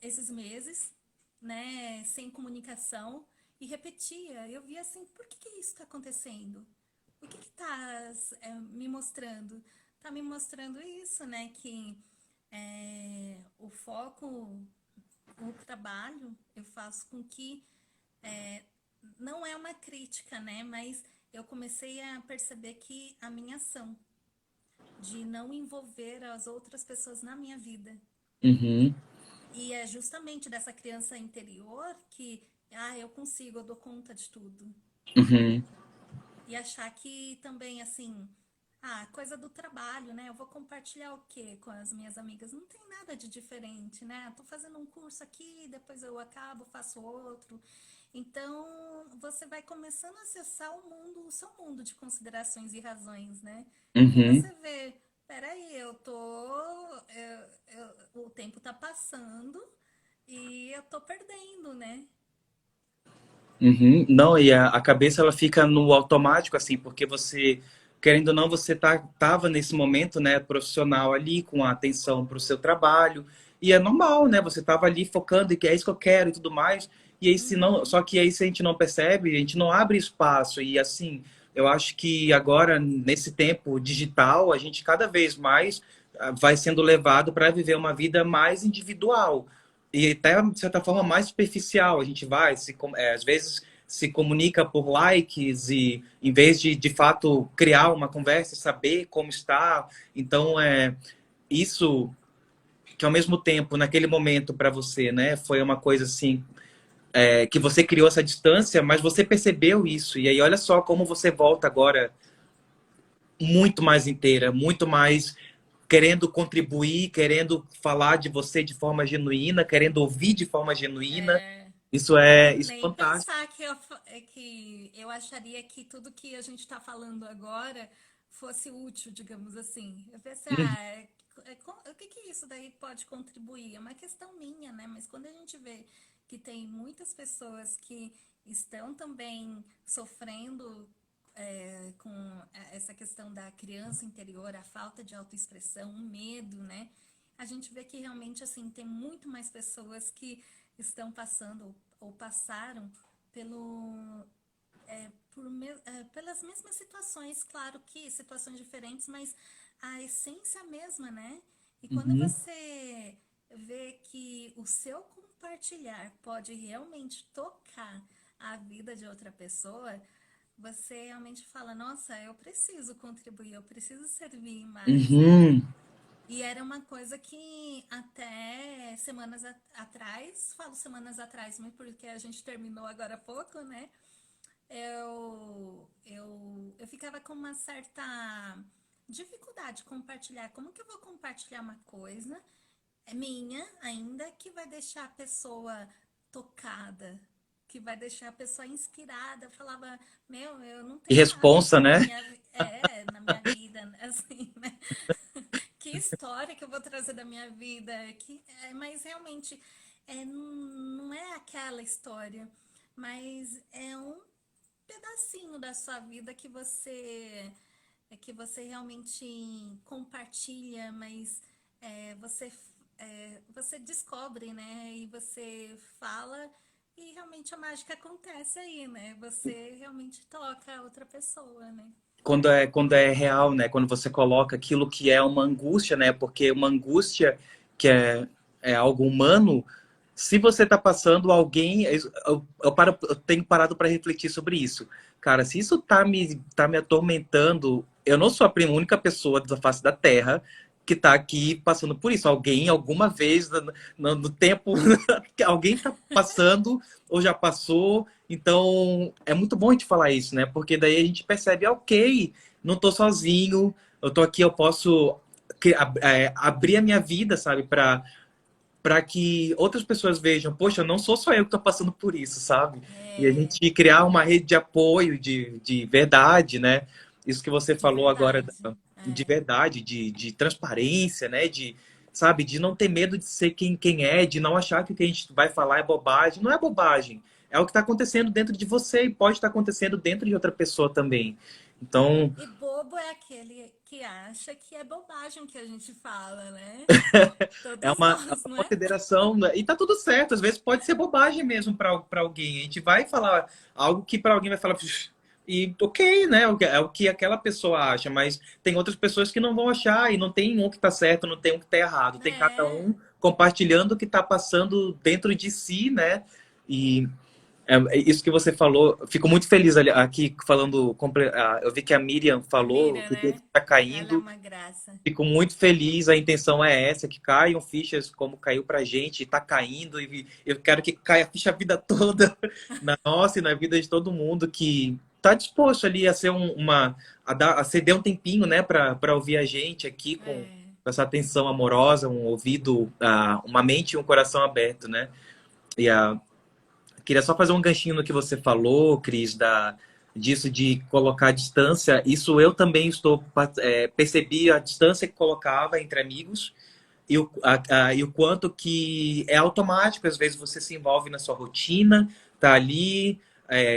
esses meses, né, sem comunicação e repetia. Eu via assim, por que isso está acontecendo? O que está me mostrando? Está me mostrando isso, né, que o foco, o trabalho, eu faço com que não é uma crítica, né, mas eu comecei a perceber que a minha ação de não envolver as outras pessoas na minha vida. Uhum. E é justamente dessa criança interior que, eu consigo, eu dou conta de tudo. Uhum. E achar que também, assim, coisa do trabalho, né? Eu vou compartilhar o quê com as minhas amigas? Não tem nada de diferente, né? Tô fazendo um curso aqui, depois eu acabo, faço outro. Então, você vai começando a acessar o seu mundo de considerações e razões, né? E Uhum. você vê, peraí, o tempo tá passando e eu tô perdendo, né? Uhum. Não, e a cabeça ela fica no automático, assim, porque você, querendo ou não, você tava nesse momento, né, profissional ali, com a atenção para o seu trabalho, E é normal, né? Você tava ali focando e que é isso que eu quero e tudo mais. E aí, se não, Uhum. só que aí, se a gente não percebe, a gente não abre espaço. E assim, eu acho que agora, nesse tempo digital, a gente cada vez mais vai sendo levado para viver uma vida mais individual. E até, de certa forma, mais superficial. A gente vai, às vezes, se comunica por likes e, em vez de fato, criar uma conversa, saber como está. Então, isso que, ao mesmo tempo, naquele momento para você, né, foi uma coisa assim que você criou essa distância, mas você percebeu isso. E aí, olha só como você volta agora muito mais inteira, muito mais querendo contribuir, querendo falar de você de forma genuína, querendo ouvir de forma genuína. É, Isso é nem fantástico. pensar que eu acharia que tudo que a gente está falando agora fosse útil, digamos assim. Eu pensei, Uhum. o que que isso daí pode contribuir? É uma questão minha, né? Mas quando a gente vê que tem muitas pessoas que estão também sofrendo com essa questão da criança interior, a falta de autoexpressão, o medo, né? A gente vê que realmente assim tem muito mais pessoas que estão passando ou passaram pelo pelas mesmas situações, claro que situações diferentes, mas a essência mesma, né? E quando Uhum. você vê que o seu compartilhar pode realmente tocar a vida de outra pessoa, você realmente fala, nossa, eu preciso contribuir, eu preciso servir mais, né? Uhum. E era uma coisa que até semanas atrás, falo semanas atrás, mas porque a gente terminou agora há pouco, né? Eu ficava com uma certa dificuldade de compartilhar. Como que eu vou compartilhar uma coisa minha ainda que vai deixar a pessoa tocada, que vai deixar a pessoa inspirada? Eu falava, meu, eu não E tenho nada responsa, assim né? na minha vida, assim, né? Que história que eu vou trazer da minha vida? Mas realmente não é aquela história, mas é um pedacinho da sua vida que você realmente compartilha, mas você descobre, né? E você fala e realmente a mágica acontece aí, né? Você realmente toca a outra pessoa, né? Quando é real, né? Quando você coloca aquilo que é uma angústia, né? Porque uma angústia que é algo humano, se você está passando alguém, eu tenho parado para refletir sobre isso. Cara, se isso tá me atormentando, eu não sou a única pessoa da face da Terra que está aqui passando por isso. Alguém, alguma vez no tempo, que alguém está passando ou já passou. Então, é muito bom a gente falar isso, né? Porque daí a gente percebe, ok, não estou sozinho, eu estou aqui, eu posso abrir a minha vida, sabe, para que outras pessoas vejam, poxa, não sou só eu que estou passando por isso, sabe? E a É, gente criar uma rede de apoio de verdade, né? Isso que você de falou agora verdade. de verdade, de transparência, né? De, sabe, de não ter medo de ser quem é, de não achar que o que a gente vai falar é bobagem. Não é bobagem. É o que está acontecendo dentro de você e pode estar acontecendo dentro de outra pessoa também. Então, E bobo é aquele que acha que é bobagem o que a gente fala, né? Todos é nós, uma não é? consideração, né? E tá tudo certo. Às vezes pode ser bobagem mesmo para alguém. A gente vai falar algo que para alguém vai falar, "Pux", e ok, né? É o que aquela pessoa acha, mas tem outras pessoas que não vão achar e não tem um que tá certo, não tem um que tá errado. Tem cada É, um compartilhando o que tá passando dentro de si, né? E é isso que você falou, fico muito feliz aqui falando. Eu vi que a Miriam a falou Miriam, que o dia né? está Ela é caindo. uma graça. Fico muito feliz, a intenção é essa, que caiam fichas como caiu pra gente, está caindo, e eu quero que caia a ficha a vida toda na nossa e na vida de todo mundo que está disposto ali a ser a ceder um tempinho, né, para ouvir a gente aqui É. com essa atenção amorosa, um ouvido, uma mente e um coração aberto, né? E queria só fazer um ganchinho no que você falou, Cris, disso de colocar a distância. Isso eu também percebi a distância que colocava entre amigos e o quanto que é automático. Às vezes você se envolve na sua rotina, tá ali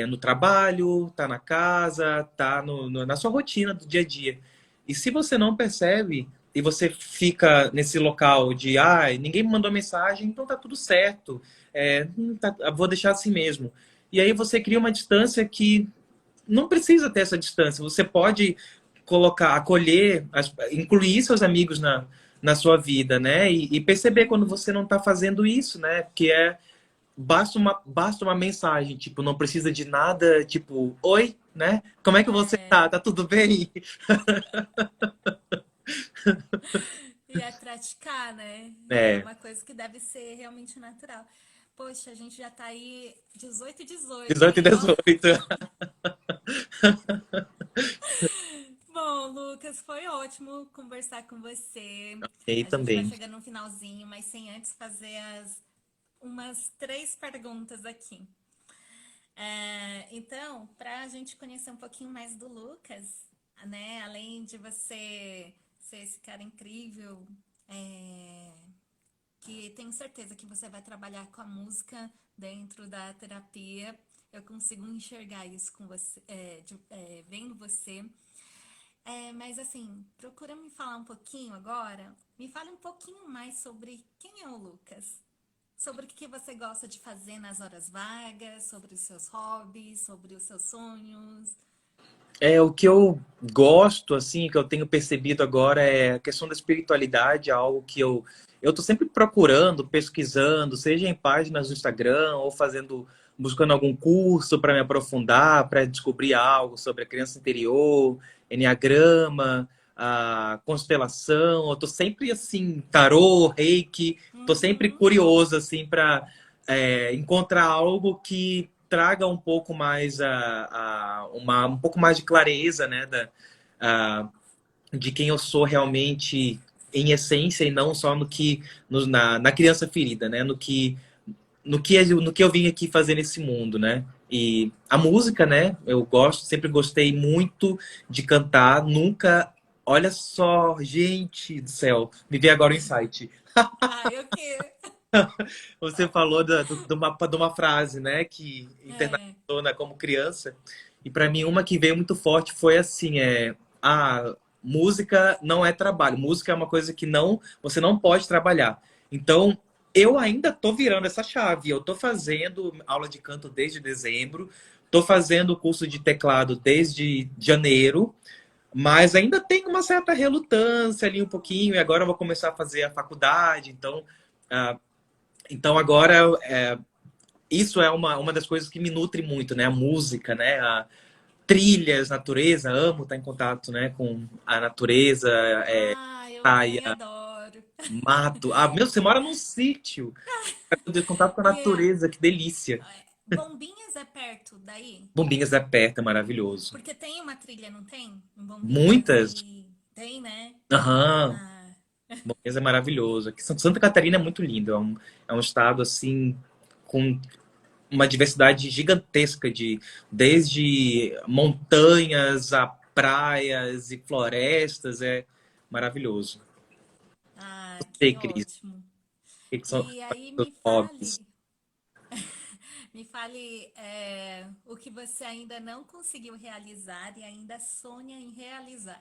no trabalho, tá na casa, tá na sua rotina do dia a dia. E se você não percebe, e você fica nesse local de, ninguém me mandou mensagem, então tá tudo certo, vou deixar assim mesmo. E aí você cria uma distância que não precisa ter essa distância. Você pode colocar, acolher, incluir seus amigos na sua vida, né? E perceber quando você não está fazendo isso, né? Porque basta uma mensagem, tipo, não precisa de nada, tipo, oi, né? Como é que você É, tá? Tá tudo bem? e é praticar, né? É É, uma coisa que deve ser realmente natural. Poxa, a gente já tá aí 18 e 18, 18 e hein? Ó. 18. Bom, Lucas, foi ótimo conversar com você. E A gente vai também. chegando no finalzinho, mas sem antes fazer umas três perguntas aqui. Então, para a gente conhecer um pouquinho mais do Lucas, né? Além de você ser esse cara incrível, é, que tenho certeza que você vai trabalhar com a música dentro da terapia. Eu consigo enxergar isso com você, vendo você. Mas assim, procura me falar um pouquinho agora. Me fale um pouquinho mais sobre quem é o Lucas. Sobre o que você gosta de fazer nas horas vagas, sobre os seus hobbies, sobre os seus sonhos. O que eu gosto, assim, que eu tenho percebido agora é a questão da espiritualidade, algo que eu tô sempre procurando, pesquisando, seja em páginas do Instagram ou buscando algum curso para me aprofundar, para descobrir algo sobre a criança interior, enneagrama, a constelação. Eu tô sempre assim, tarô, reiki, tô sempre Uhum. curioso assim para encontrar algo que traga um pouco mais um pouco mais de clareza, né, a- de quem eu sou realmente em essência e não só na criança ferida, né, no que eu vim aqui fazer nesse mundo, né? E a música, né? Eu sempre gostei muito de cantar, nunca. Olha só, gente do céu, me veio agora o insight. Ah, eu que. Você falou de uma frase, né, que É. internalizou, né, como criança. E para mim, uma que veio muito forte foi assim: a música não é trabalho. Música é uma coisa que você não pode trabalhar. Então, eu ainda tô virando essa chave. Eu tô fazendo aula de canto desde dezembro, tô fazendo o curso de teclado desde janeiro. Mas ainda tem uma certa relutância ali um pouquinho, e agora eu vou começar a fazer a faculdade, ah, então agora isso é uma das coisas que me nutre muito, né? A música, né? Trilhas, natureza, amo estar em contato, né? Com a natureza, Ah, eu também praia, adoro. mato. Você mora num sítio. Poder contato com a E natureza, que delícia. Bombinhas é perto daí? Bombinhas é perto, é maravilhoso. Porque tem uma trilha, não tem? Em Bombinhas Muitas. e. Tem, né? Aham. Ah, Bombinhas é maravilhoso. Aqui, Santa Catarina é muito lindo. É um estado, assim, com uma diversidade gigantesca desde montanhas a praias e florestas, é maravilhoso. Sei, que Cris, ótimo. o que são E aí os hobbies? me fale o que você ainda não conseguiu realizar e ainda sonha em realizar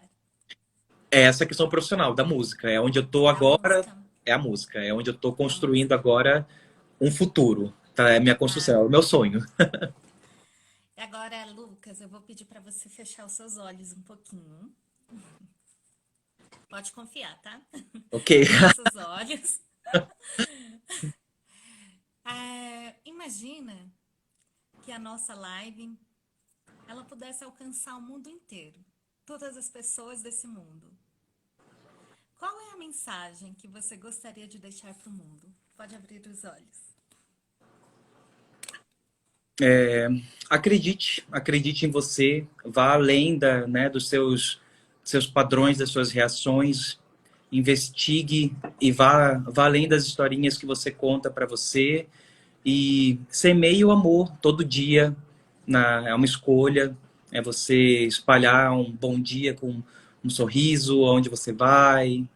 É essa questão profissional da música, é onde eu tô da agora, música. é a música, é onde eu tô É a construindo música. agora um futuro, tá? É a minha Ah, construção, é o meu sonho. e agora, Lucas, eu vou pedir para você fechar os seus olhos um pouquinho. Pode confiar, tá? Ok. Fecha os olhos. Imagina que a nossa live ela pudesse alcançar o mundo inteiro, todas as pessoas desse mundo. Qual é a mensagem que você gostaria de deixar para o mundo? Pode abrir os olhos. Acredite em você, vá além né, dos seus padrões, das suas reações, investigue e vá além das historinhas que você conta para você e semeie o amor todo dia. É uma escolha, é você espalhar um bom dia com um sorriso onde você vai,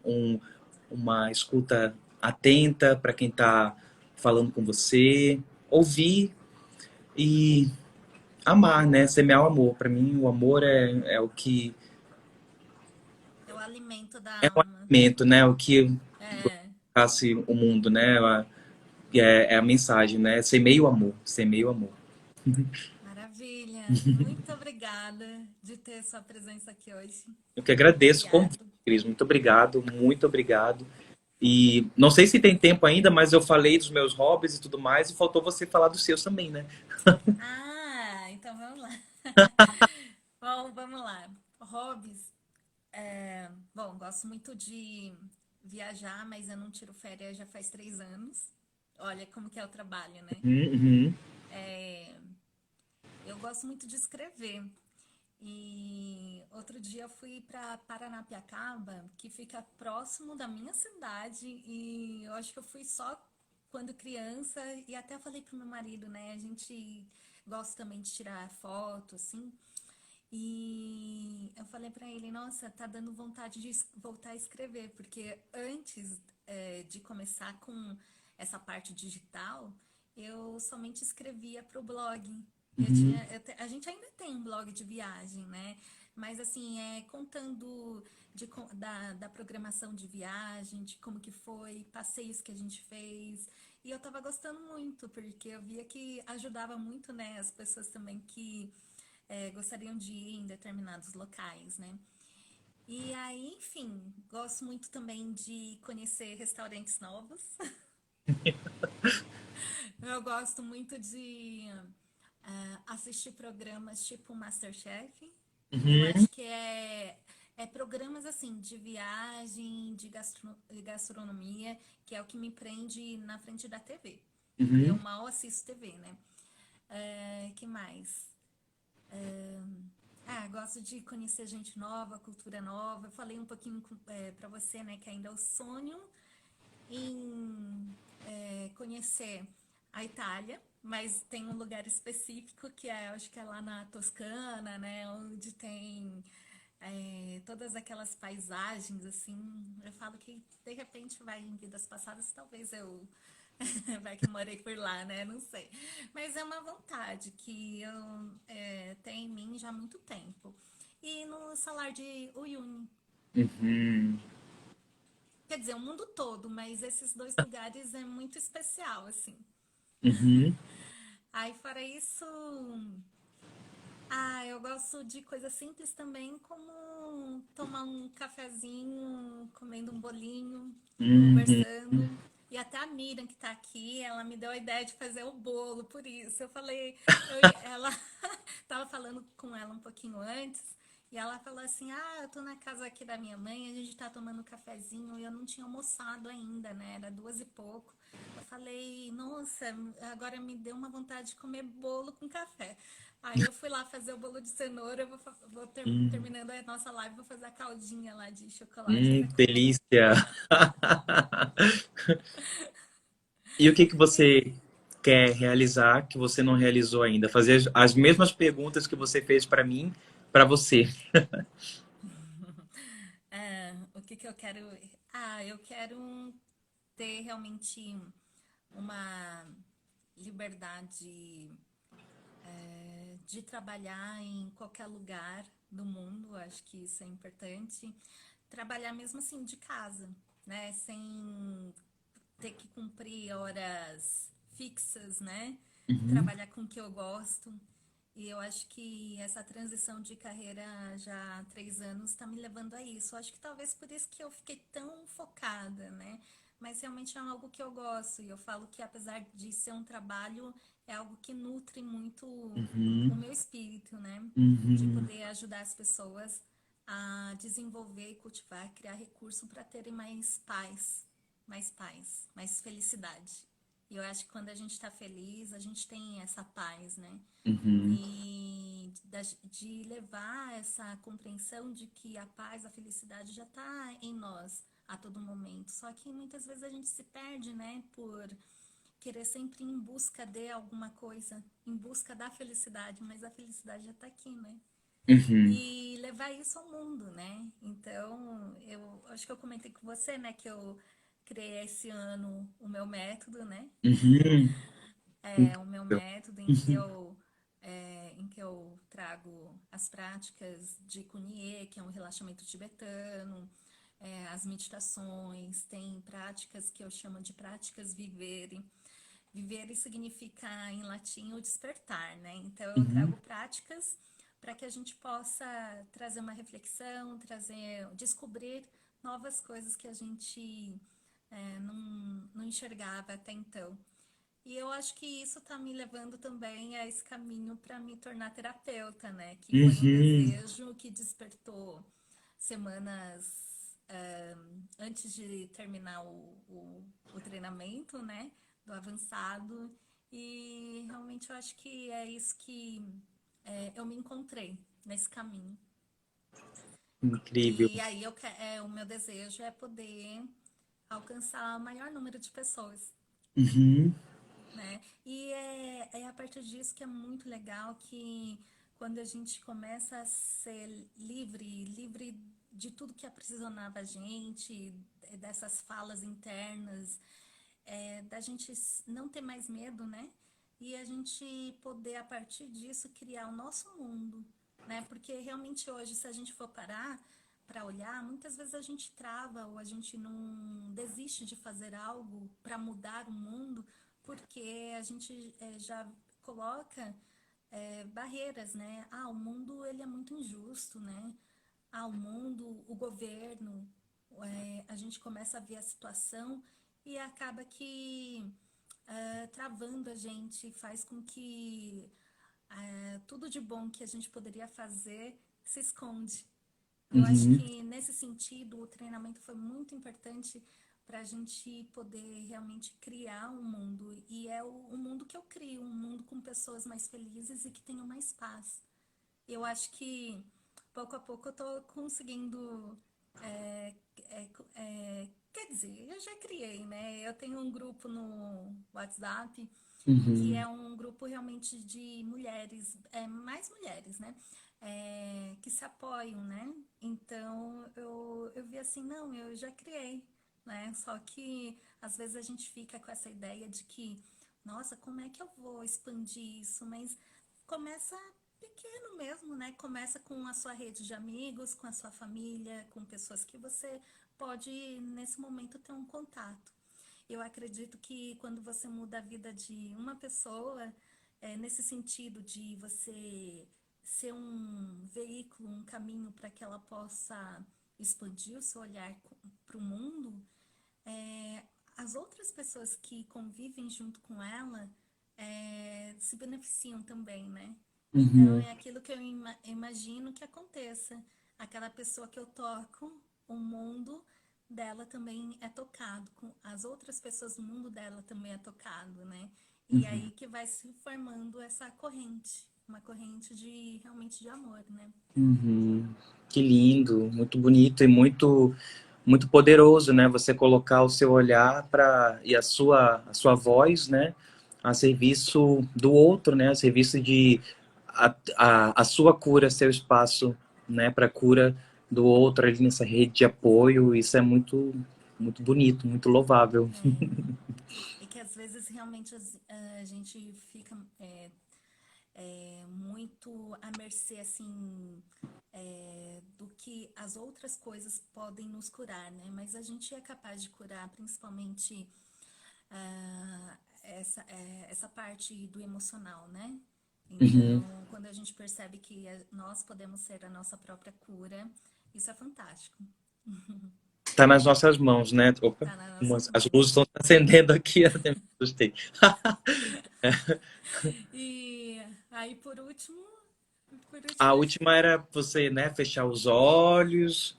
uma escuta atenta para quem está falando com você, ouvir e amar, né? Semear o amor. Para mim, o amor é o que alimento É da um alma. alimento, né? O que É, buscasse o mundo, né? É a mensagem, né? Semeia o amor, semeia o amor. maravilha. Muito obrigada de ter sua presença aqui hoje. Eu que agradeço o convite, Obrigado. Cris. Muito obrigado, muito obrigado. E não sei se tem tempo ainda, mas eu falei dos meus hobbies e tudo mais, e faltou você falar dos seus também, né? Ah, então vamos lá. Bom, vamos lá. Hobbies. Bom, gosto muito de viajar, mas eu não tiro férias já faz 3 anos. Olha como que é o trabalho, né? Uhum, É, eu gosto muito de escrever. E outro dia eu fui para Paranapiacaba, que fica próximo da minha cidade, e eu acho que eu fui só quando criança, e até falei pro meu marido, né? A gente gosta também de tirar foto, assim. E eu falei pra ele, nossa, tá dando vontade de voltar a escrever, porque antes de começar com essa parte digital, eu somente escrevia pro blog. uhum, A gente ainda tem um blog de viagem, né? Mas assim, contando da programação de viagem, de como que foi, passeios que a gente fez. E eu tava gostando muito, porque eu via que ajudava muito, né, as pessoas também que gostariam de ir em determinados locais, né? E aí, enfim, gosto muito também de conhecer restaurantes novos. Eu gosto muito de assistir programas tipo MasterChef. Eu uhum, acho que é programas assim de viagem, de gastronomia, que é o que me prende na frente da TV. Eu uhum. mal assisto TV, né? Que mais? Gosto de conhecer gente nova, cultura nova. Eu falei um pouquinho para você, né, que ainda eu sonho em conhecer a Itália, mas tem um lugar específico que acho que é lá na Toscana, né, onde tem todas aquelas paisagens, assim. Eu falo que de repente vai em vidas passadas, talvez eu vai que eu morei por lá, né? Não sei. Mas é uma vontade que eu tenho em mim já há muito tempo. E no Salar de Uyuni. Uhum, Quer dizer, o mundo todo, mas esses dois lugares é muito especial, assim. uhum. Aí, fora isso, eu gosto de coisas simples também, como tomar um cafezinho, comendo um bolinho, Uhum. conversando. E até a Miriam, que tá aqui, ela me deu a ideia de fazer o bolo, por isso. Eu falei, ela tava falando com ela um pouquinho antes, e ela falou assim: eu tô na casa aqui da minha mãe, a gente tá tomando um cafezinho, e eu não tinha almoçado ainda, né? Era 2 e pouco. Eu falei, nossa, agora me deu uma vontade de comer bolo com café. Aí eu fui lá fazer o bolo de cenoura, terminando a nossa live, vou fazer a caldinha lá de chocolate para comer. Delícia. E o que que E, você quer realizar que você não realizou ainda? Fazer as mesmas perguntas que você fez para mim, para você. o que que eu quero? Eu quero ter realmente uma liberdade de trabalhar em qualquer lugar do mundo, acho que isso é importante. Trabalhar mesmo assim de casa, né? Sem ter que cumprir horas fixas, né? Uhum, Trabalhar com o que eu gosto. E eu acho que essa transição de carreira já há 3 anos está me levando a isso. Eu acho que talvez por isso que eu fiquei tão focada, né? Mas realmente é algo que eu gosto. E eu falo que apesar de ser um trabalho, é algo que nutre muito o uhum, meu espírito, né? De uhum, poder ajudar as pessoas a desenvolver e cultivar, criar recurso para terem mais paz, mais felicidade. E eu acho que quando a gente está feliz, a gente tem essa paz, né? uhum, E de levar essa compreensão de que a paz, a felicidade já está em nós a todo momento. Só que muitas vezes a gente se perde, né? Por querer sempre ir em busca de alguma coisa, em busca da felicidade, mas a felicidade já está aqui, né? uhum, E levar isso ao mundo, né? Então, eu acho que eu comentei com você, né, que eu criei esse ano o meu método, né? uhum. O meu Incrível. método Uhum, em que eu trago trago as práticas de Kunie, que é um relaxamento tibetano, as meditações, tem práticas que eu chamo de práticas vivere. Vivere significa em latim o despertar, né? Então eu Uhum. trago práticas para que a gente possa trazer uma reflexão, descobrir novas coisas que a gente não enxergava até então. E eu acho que isso está me levando também a esse caminho para me tornar terapeuta, né? Que foi um Uhum. desejo que despertou semanas antes de terminar o treinamento, né? Do avançado. E realmente eu acho que é isso que eu me encontrei nesse caminho. Incrível. E aí o meu desejo é poder alcançar o maior número de pessoas, Uhum. né? E é a partir disso que é muito legal que quando a gente começa a ser livre de tudo que aprisionava a gente, dessas falas internas, da gente não ter mais medo, né? E a gente poder, a partir disso, criar o nosso mundo, né? Porque realmente hoje, se a gente for parar para olhar, muitas vezes a gente trava ou a gente não desiste de fazer algo para mudar o mundo, porque a gente já coloca barreiras, né? Ah, o mundo ele é muito injusto, né? Ah, o mundo, o governo, a gente começa a ver a situação e acaba que travando a gente, faz com que tudo de bom que a gente poderia fazer se esconde. Eu acho Uhum. que nesse sentido o treinamento foi muito importante para a gente poder realmente criar um mundo. E é o mundo que eu crio, um mundo com pessoas mais felizes e que tenham mais paz. Eu acho que pouco a pouco eu tô conseguindo. é, Quer dizer, eu já criei, né? Eu tenho um grupo no WhatsApp que Uhum. é um grupo realmente de mulheres, mais mulheres, né? Que se apoiam, né? Então eu vi assim, não, eu já criei, né? Só que às vezes a gente fica com essa ideia de que, nossa, como é que eu vou expandir isso? Mas começa pequeno mesmo, né? Começa com a sua rede de amigos, com a sua família, com pessoas que você pode, nesse momento, ter um contato. Eu acredito que quando você muda a vida de uma pessoa, nesse sentido de você ser um veículo, um caminho para que ela possa expandir o seu olhar para o mundo, é, as outras pessoas que convivem junto com ela se beneficiam também, né? Então Uhum. é aquilo que eu imagino que aconteça. Aquela pessoa que eu toco, o mundo dela também é tocado, com as outras pessoas, o mundo dela também é tocado, né? E Uhum. aí que vai se formando essa corrente, uma corrente de realmente de amor, né? Uhum. Que lindo, muito bonito e muito poderoso, né? Você colocar o seu olhar para e a sua voz, né, a serviço do outro, né, a serviço de a sua cura, seu espaço, né, para cura do outro ali nessa rede de apoio. Isso é muito bonito, muito louvável. É, e que às vezes realmente a gente fica muito à mercê, assim, do que as outras coisas podem nos curar, né? Mas a gente é capaz de curar, principalmente essa parte do emocional, né? Uhum. Então, quando a gente percebe que nós podemos ser a nossa própria cura, isso é fantástico. Tá nas nossas mãos, né? Opa, Tá nas nossas as mãos. luzes estão se acendendo aqui, até me assustei. E aí, por A último, última era você, né, fechar os olhos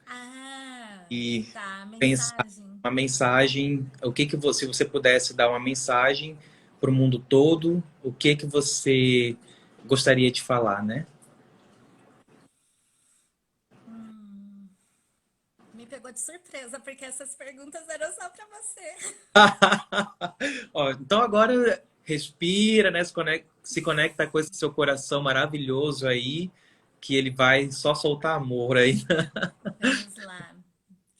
e tá, a pensar mensagem. uma mensagem. O que que você, se você pudesse dar uma mensagem para o mundo todo, o que que você gostaria de falar, né? Hum, Me pegou de surpresa, porque essas perguntas eram só para você. Ó, então agora respira, né? Se conecta com esse seu coração maravilhoso aí, que ele vai só soltar amor aí. Vamos lá.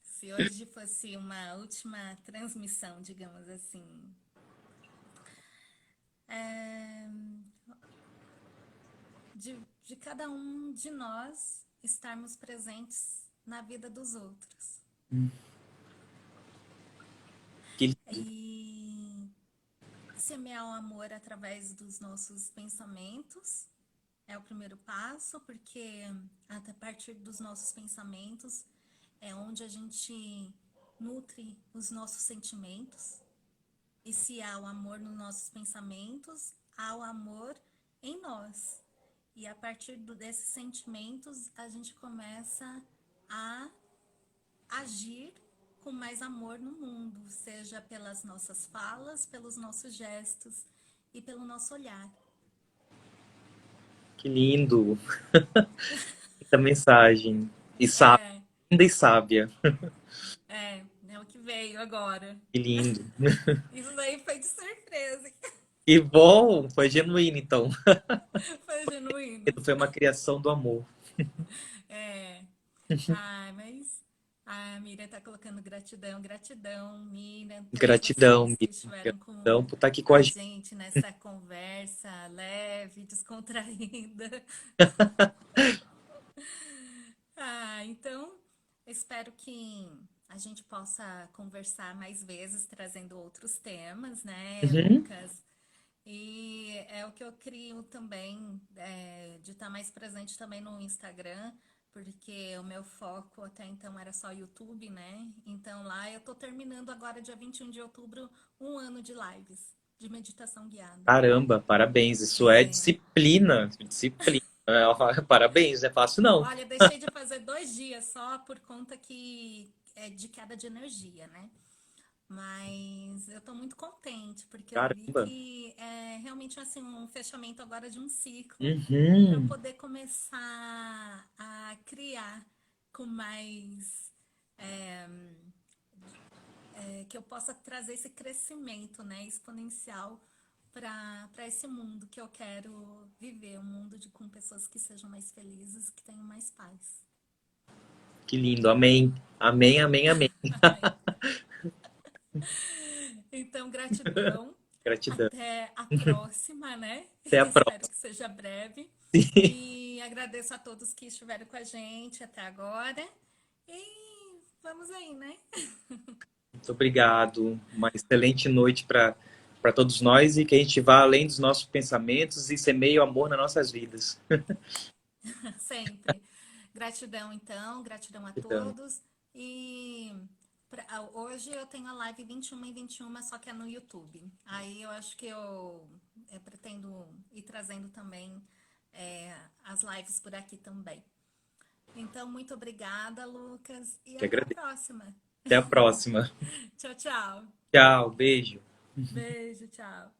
Se hoje fosse uma última transmissão, digamos assim, é, de cada um de nós estarmos presentes na vida dos outros. Que lindo. E semear o amor através dos nossos pensamentos é o primeiro passo, porque a partir dos nossos pensamentos é onde a gente nutre os nossos sentimentos. E se há o amor nos nossos pensamentos, há o amor em nós. E a partir desses sentimentos, a gente começa a agir com mais amor no mundo, seja pelas nossas falas, pelos nossos gestos e pelo nosso olhar. Que lindo. Muita mensagem. E sábia, É, linda e sábia. é o que veio agora. Que lindo. Isso daí foi de surpresa. Que bom. Foi genuíno, então. Foi genuíno. Foi uma criação do amor. É. Ai, mas a Miriam tá colocando gratidão, gratidão, Miriam, todos Gratidão, vocês que Miriam. estiveram Gratidão com por estar aqui com a a gente. gente nessa conversa leve, descontraída. Ah, então, espero que a gente possa conversar mais vezes, trazendo outros temas, né, Uhum. Lucas? E é o que eu crio também, de estar mais presente também no Instagram, porque o meu foco até então era só YouTube, né? Então lá eu tô terminando agora, dia 21 de outubro, um ano de lives, de meditação guiada. Caramba, parabéns. Isso é É, disciplina. Disciplina. Parabéns, não é fácil não. olha, deixei de fazer 2 dias só por conta que é de queda de energia, né? Mas eu tô muito contente, porque eu vi Caramba. que é realmente assim um fechamento agora de um ciclo para eu Uhum. poder começar a criar com mais que eu possa trazer esse crescimento, né, exponencial para esse mundo que eu quero viver, um mundo com pessoas que sejam mais felizes, que tenham mais paz. Que lindo. Amém. Amém, amém, amém. Então, gratidão. Gratidão. Até a próxima, né? Até a Espero próxima. que seja breve. E agradeço a todos que estiveram com a gente até agora. E vamos aí, né? Muito obrigado. Uma excelente noite para todos nós e que a gente vá além dos nossos pensamentos e semeie o amor nas nossas vidas. Sempre. Gratidão, então. Gratidão a Então, todos. E hoje eu tenho a live 21h21, só que é no YouTube. Aí eu acho que eu pretendo ir trazendo também as lives por aqui também. Então, muito obrigada, Lucas, e te até a agradeço. próxima. Até a próxima. Tchau, tchau. Tchau, beijo. Beijo, tchau.